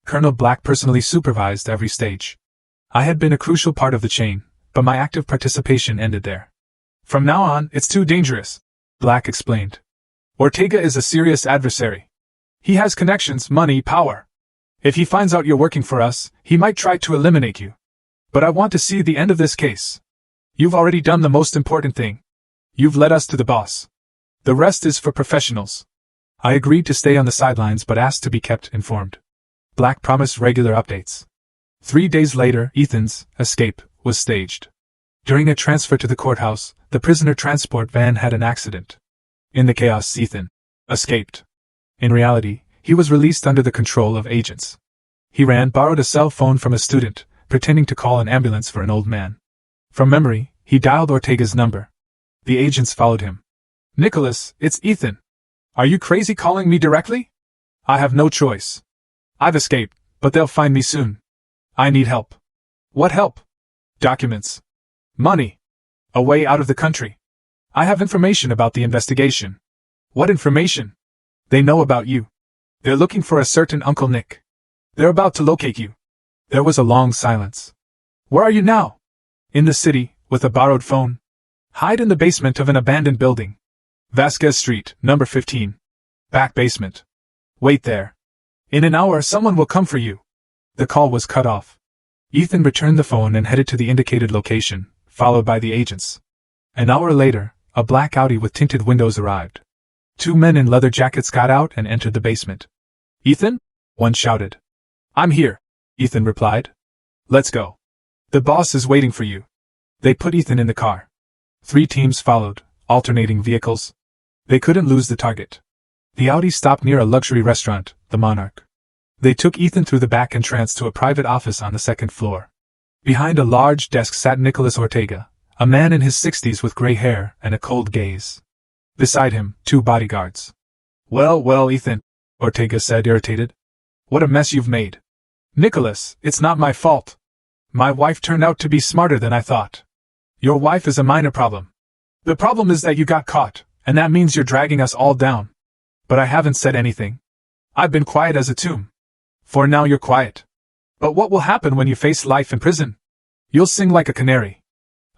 Colonel Black personally supervised every stage. I had been a crucial part of the chain, but my active participation ended there. From now on, it's too dangerous, Black explained. Ortega is a serious adversary. He has connections, money, power. If he finds out you're working for us, he might try to eliminate you. But I want to see the end of this case. You've already done the most important thing. You've led us to the boss. The rest is for professionals. I agreed to stay on the sidelines but asked to be kept informed. Black promised regular updates. 3 days later, Ethan's escape was staged. During a transfer to the courthouse, the prisoner transport van had an accident. In the chaos, Ethan escaped. In reality, he was released under the control of agents. He borrowed a cell phone from a student, pretending to call an ambulance for an old man. From memory, he dialed Ortega's number. The agents followed him. Nicholas, it's Ethan. Are you crazy calling me directly? I have no choice. I've escaped, but they'll find me soon. I need help. What help? Documents. Money. A way out of the country. I have information about the investigation. What information? They know about you. They're looking for a certain Uncle Nick. They're about to locate you. There was a long silence. Where are you now? In the city, with a borrowed phone. Hide in the basement of an abandoned building. Vasquez Street, number 15. Back basement. Wait there. In an hour someone will come for you. The call was cut off. Ethan returned the phone and headed to the indicated location, followed by the agents. An hour later, a black Audi with tinted windows arrived. 2 men in leather jackets got out and entered the basement. Ethan? One shouted. I'm here, Ethan replied. Let's go. The boss is waiting for you. They put Ethan in the car. 3 teams followed, alternating vehicles. They couldn't lose the target. The Audi stopped near a luxury restaurant, the Monarch. They took Ethan through the back entrance to a private office on the 2nd floor. Behind a large desk sat Nicholas Ortega, a man in his 60s with gray hair and a cold gaze. Beside him, 2 bodyguards. Well, Ethan, Ortega said, irritated. What a mess you've made. Nicholas, it's not my fault. My wife turned out to be smarter than I thought. Your wife is a minor problem. The problem is that you got caught, and that means you're dragging us all down. But I haven't said anything. I've been quiet as a tomb. For now you're quiet. But what will happen when you face life in prison? You'll sing like a canary.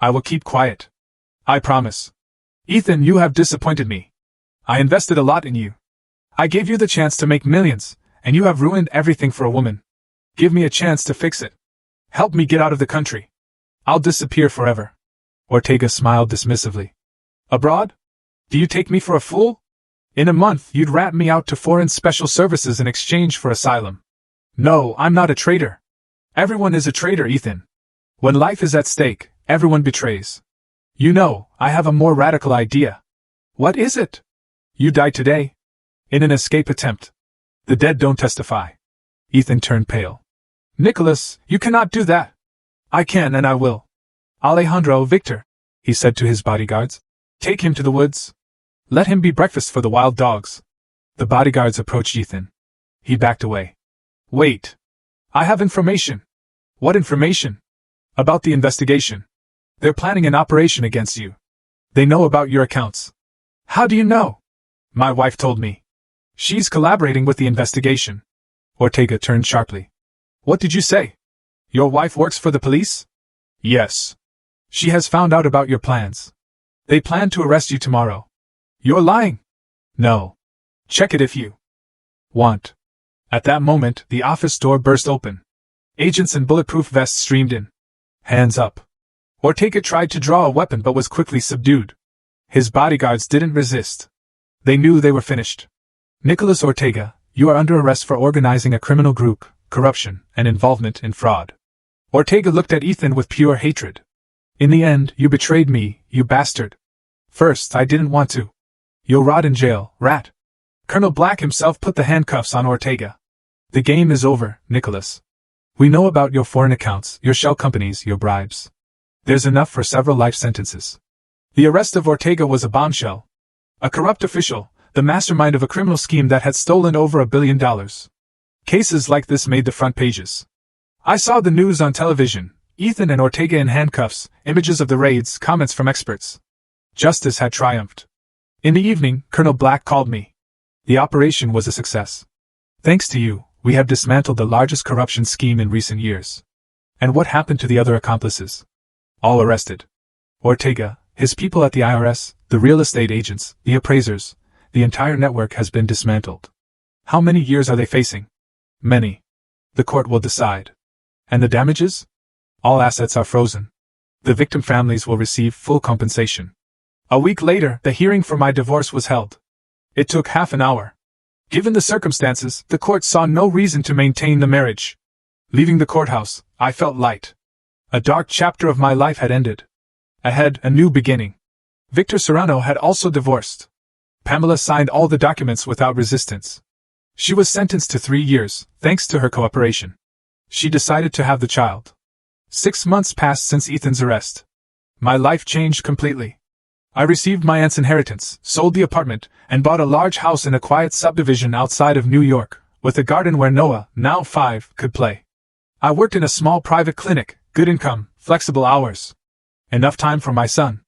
I will keep quiet. I promise. Ethan, you have disappointed me. I invested a lot in you. I gave you the chance to make millions, and you have ruined everything for a woman. Give me a chance to fix it. Help me get out of the country. I'll disappear forever. Ortega smiled dismissively. Abroad? Do you take me for a fool? In a month you'd rat me out to foreign special services in exchange for asylum. No, I'm not a traitor. Everyone is a traitor, Ethan. When life is at stake, everyone betrays. You know, I have a more radical idea. What is it? You died today. In an escape attempt. The dead don't testify. Ethan turned pale. Nicholas, you cannot do that. I can and I will. Alejandro, Victor, he said to his bodyguards. Take him to the woods. Let him be breakfast for the wild dogs. The bodyguards approached Ethan. He backed away. Wait. I have information. What information? About the investigation. They're planning an operation against you. They know about your accounts. How do you know? My wife told me. She's collaborating with the investigation. Ortega turned sharply. What did you say? Your wife works for the police? Yes. She has found out about your plans. They plan to arrest you tomorrow. You're lying. No. Check it if you want. At that moment, the office door burst open. Agents in bulletproof vests streamed in. Hands up. Ortega tried to draw a weapon but was quickly subdued. His bodyguards didn't resist. They knew they were finished. Nicholas Ortega, you are under arrest for organizing a criminal group, corruption, and involvement in fraud. Ortega looked at Ethan with pure hatred. In the end, you betrayed me, you bastard. First, I didn't want to. You'll rot in jail, rat. Colonel Black himself put the handcuffs on Ortega. The game is over, Nicholas. We know about your foreign accounts, your shell companies, your bribes. There's enough for several life sentences. The arrest of Ortega was a bombshell. A corrupt official, the mastermind of a criminal scheme that had stolen over $1 billion. Cases like this made the front pages. I saw the news on television, Ethan and Ortega in handcuffs, images of the raids, comments from experts. Justice had triumphed. In the evening, Colonel Black called me. The operation was a success. Thanks to you, we have dismantled the largest corruption scheme in recent years. And what happened to the other accomplices? All arrested. Ortega, his people at the IRS, the real estate agents, the appraisers, the entire network has been dismantled. How many years are they facing? Many. The court will decide. And the damages? All assets are frozen. The victim families will receive full compensation. A week later, the hearing for my divorce was held. It took half an hour. Given the circumstances, the court saw no reason to maintain the marriage. Leaving the courthouse, I felt light. A dark chapter of my life had ended. Ahead, a new beginning. Victor Serrano had also divorced. Pamela signed all the documents without resistance. She was sentenced to 3 years, thanks to her cooperation. She decided to have the child. 6 months passed since Ethan's arrest. My life changed completely. I received my aunt's inheritance, sold the apartment, and bought a large house in a quiet subdivision outside of New York, with a garden where Noah, now 5, could play. I worked in a small private clinic, good income, flexible hours. Enough time for my son.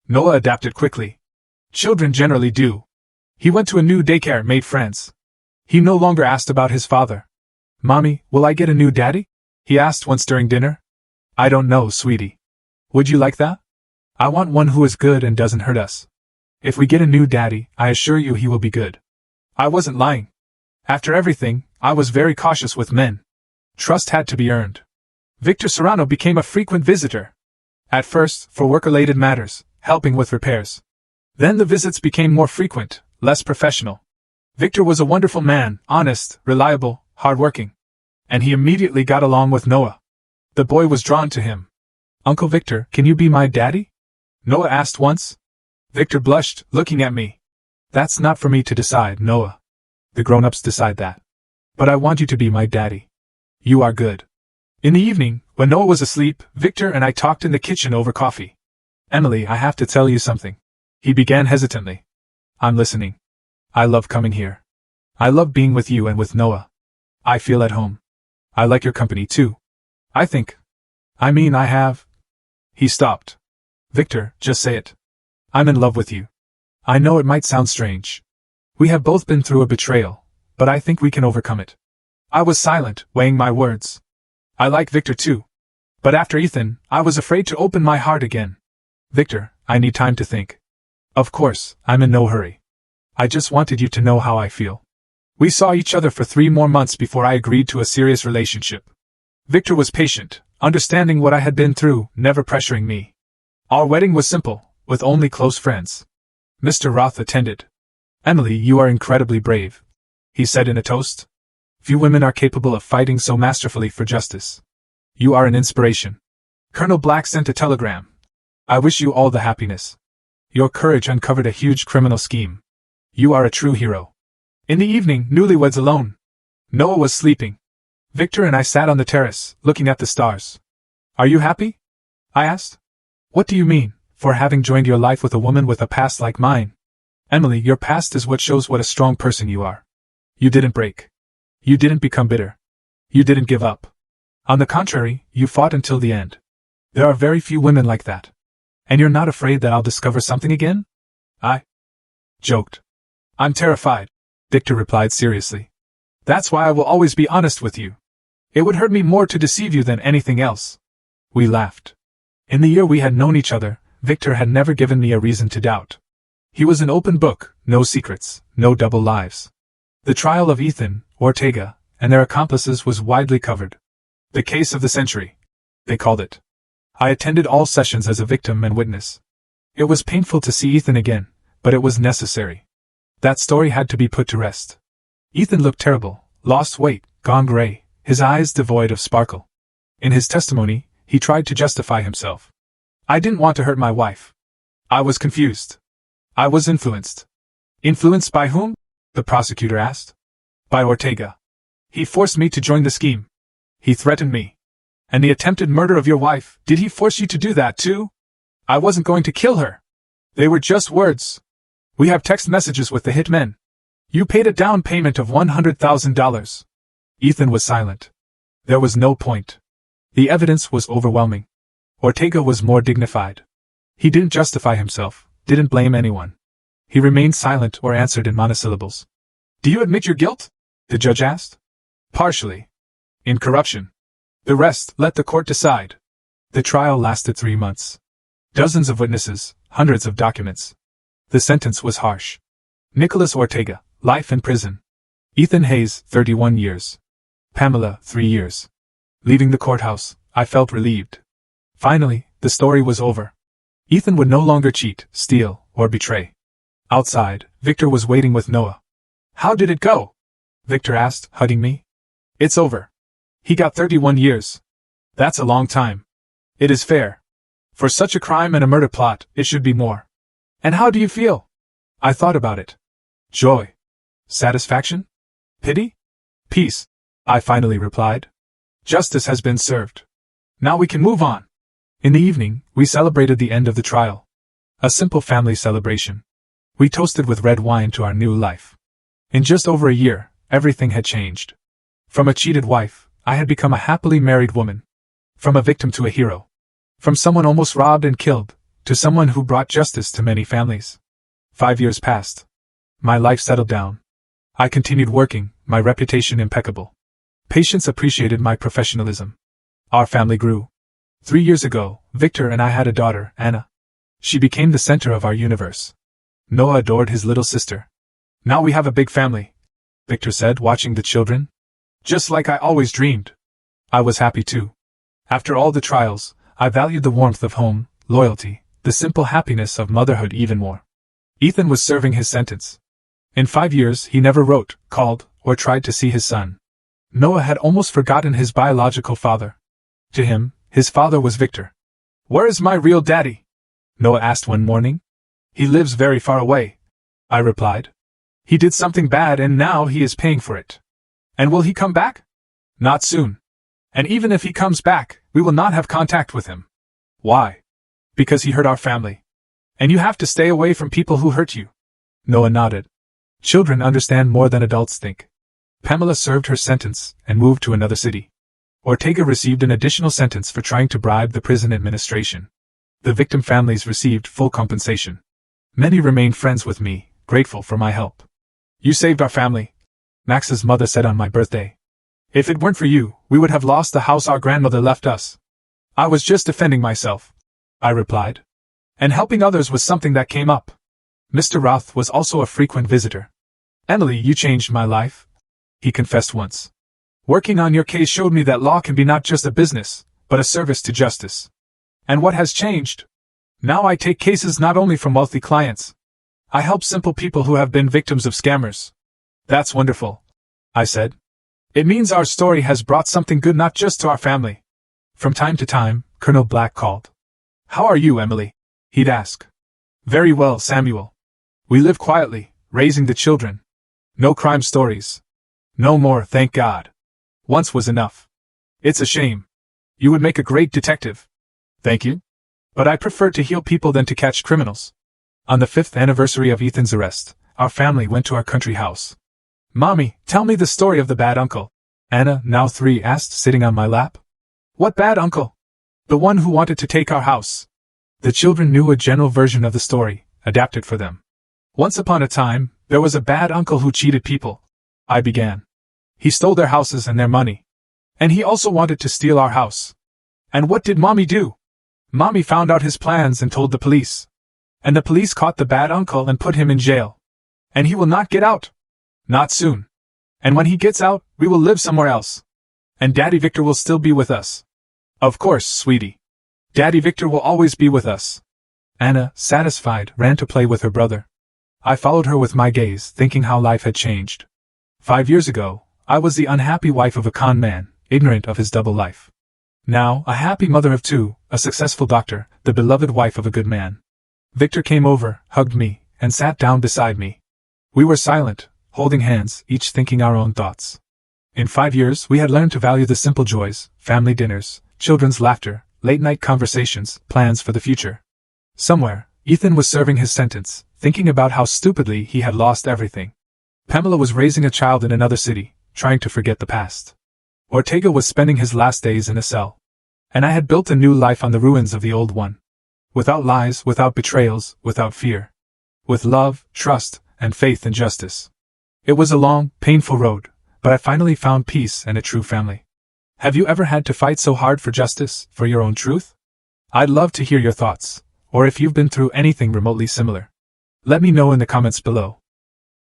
Noah adapted quickly. Children generally do. He went to a new daycare, made friends. He no longer asked about his father. Mommy, will I get a new daddy? He asked once during dinner. I don't know, sweetie. Would you like that? I want one who is good and doesn't hurt us. If we get a new daddy, I assure you he will be good. I wasn't lying. After everything, I was very cautious with men. Trust had to be earned. Victor Serrano became a frequent visitor. At first, for work-related matters, helping with repairs. Then the visits became more frequent, less professional. Victor was a wonderful man, honest, reliable, hard-working. And he immediately got along with Noah. The boy was drawn to him. Uncle Victor, can you be my daddy? Noah asked once. Victor blushed, looking at me. That's not for me to decide, Noah. The grown-ups decide that. But I want you to be my daddy. You are good. In the evening, when Noah was asleep, Victor and I talked in the kitchen over coffee. Emily, I have to tell you something. He began hesitantly. I'm listening. I love coming here. I love being with you and with Noah. I feel at home. I like your company too. I have. He stopped. Victor, just say it. I'm in love with you. I know it might sound strange. We have both been through a betrayal, but I think we can overcome it. I was silent, weighing my words. I like Victor too. But after Ethan, I was afraid to open my heart again. Victor, I need time to think. Of course, I'm in no hurry. I just wanted you to know how I feel. We saw each other for 3 more months before I agreed to a serious relationship. Victor was patient, understanding what I had been through, never pressuring me. Our wedding was simple, with only close friends. Mr. Roth attended. Emily, you are incredibly brave, he said in a toast. Few women are capable of fighting so masterfully for justice. You are an inspiration. Colonel Black sent a telegram. I wish you all the happiness. Your courage uncovered a huge criminal scheme. You are a true hero. In the evening, newlyweds alone. Noah was sleeping. Victor and I sat on the terrace, looking at the stars. Are you happy? I asked. What do you mean, for having joined your life with a woman with a past like mine? Emily, your past is what shows what a strong person you are. You didn't break. You didn't become bitter. You didn't give up. On the contrary, you fought until the end. There are very few women like that. And you're not afraid that I'll discover something again? I joked. I'm terrified, Victor replied seriously. That's why I will always be honest with you. It would hurt me more to deceive you than anything else. We laughed. In the year we had known each other, Victor had never given me a reason to doubt. He was an open book, no secrets, no double lives. The trial of Ethan, Ortega, and their accomplices was widely covered. The case of the century, they called it. I attended all sessions as a victim and witness. It was painful to see Ethan again, but it was necessary. That story had to be put to rest. Ethan looked terrible, lost weight, gone gray, his eyes devoid of sparkle. In his testimony, he tried to justify himself. I didn't want to hurt my wife. I was confused. I was influenced. Influenced by whom? The prosecutor asked. By Ortega. He forced me to join the scheme. He threatened me. And the attempted murder of your wife, did he force you to do that too? I wasn't going to kill her. They were just words. We have text messages with the hitmen. You paid a down payment of $100,000. Ethan was silent. There was no point. The evidence was overwhelming. Ortega was more dignified. He didn't justify himself, didn't blame anyone. He remained silent or answered in monosyllables. Do you admit your guilt? The judge asked. Partially. In corruption. The rest, let the court decide. The trial lasted 3 months. Dozens of witnesses, hundreds of documents. The sentence was harsh. Nicholas Ortega, life in prison. Ethan Hayes, 31 years. Pamela, 3 years. Leaving the courthouse, I felt relieved. Finally, the story was over. Ethan would no longer cheat, steal, or betray. Outside, Victor was waiting with Noah. How did it go? Victor asked, hugging me. It's over. He got 31 years. That's a long time. It is fair. For such a crime and a murder plot, it should be more. And how do you feel? I thought about it. Joy. Satisfaction? Pity? Peace, I finally replied. Justice has been served. Now we can move on. In the evening, we celebrated the end of the trial. A simple family celebration. We toasted with red wine to our new life. In just over a year, everything had changed. From a cheated wife, I had become a happily married woman. From a victim to a hero. From someone almost robbed and killed, to someone who brought justice to many families. 5 years passed. My life settled down. I continued working, my reputation impeccable. Patients appreciated my professionalism. Our family grew. 3 years ago, Victor and I had a daughter, Anna. She became the center of our universe. Noah adored his little sister. Now we have a big family, Victor said, watching the children. Just like I always dreamed. I was happy too. After all the trials, I valued the warmth of home, loyalty, the simple happiness of motherhood even more. Ethan was serving his sentence. In 5 years, he never wrote, called, or tried to see his son. Noah had almost forgotten his biological father. To him, his father was Victor. Where is my real daddy? Noah asked one morning. He lives very far away, I replied. He did something bad and now he is paying for it. And will he come back? Not soon. And even if he comes back, we will not have contact with him. Why? Because he hurt our family. And you have to stay away from people who hurt you. Noah nodded. Children understand more than adults think. Pamela served her sentence and moved to another city. Ortega received an additional sentence for trying to bribe the prison administration. The victim families received full compensation. Many remained friends with me, grateful for my help. You saved our family, Max's mother said on my birthday. If it weren't for you, we would have lost the house our grandmother left us. I was just defending myself, I replied. And helping others was something that came up. Mr. Roth was also a frequent visitor. Emily, you changed my life, he confessed once. Working on your case showed me that law can be not just a business, but a service to justice. And what has changed? Now I take cases not only from wealthy clients. I help simple people who have been victims of scammers. That's wonderful, I said. It means our story has brought something good not just to our family. From time to time, Colonel Black called. How are you, Emily? He'd ask. Very well, Samuel. We live quietly, raising the children. No crime stories. No more, thank God. Once was enough. It's a shame. You would make a great detective. Thank you. But I prefer to heal people than to catch criminals. On the 5th anniversary of Ethan's arrest, our family went to our country house. Mommy, tell me the story of the bad uncle, Anna, now 3, asked, sitting on my lap. What bad uncle? The one who wanted to take our house. The children knew a general version of the story, adapted for them. Once upon a time, there was a bad uncle who cheated people, I began. He stole their houses and their money. And he also wanted to steal our house. And what did Mommy do? Mommy found out his plans and told the police. And the police caught the bad uncle and put him in jail. And he will not get out. Not soon. And when he gets out, we will live somewhere else. And Daddy Victor will still be with us. Of course, sweetie. Daddy Victor will always be with us. Anna, satisfied, ran to play with her brother. I followed her with my gaze, thinking how life had changed. 5 years ago, I was the unhappy wife of a con man, ignorant of his double life. Now, a happy mother of two, a successful doctor, the beloved wife of a good man. Victor came over, hugged me, and sat down beside me. We were silent, holding hands, each thinking our own thoughts. In 5 years, we had learned to value the simple joys, family dinners, children's laughter, late-night conversations, plans for the future. Somewhere, Ethan was serving his sentence, thinking about how stupidly he had lost everything. Pamela was raising a child in another city, trying to forget the past. Ortega was spending his last days in a cell. And I had built a new life on the ruins of the old one. Without lies, without betrayals, without fear. With love, trust, and faith in justice. It was a long, painful road, but I finally found peace and a true family. Have you ever had to fight so hard for justice, for your own truth? I'd love to hear your thoughts, or if you've been through anything remotely similar. Let me know in the comments below.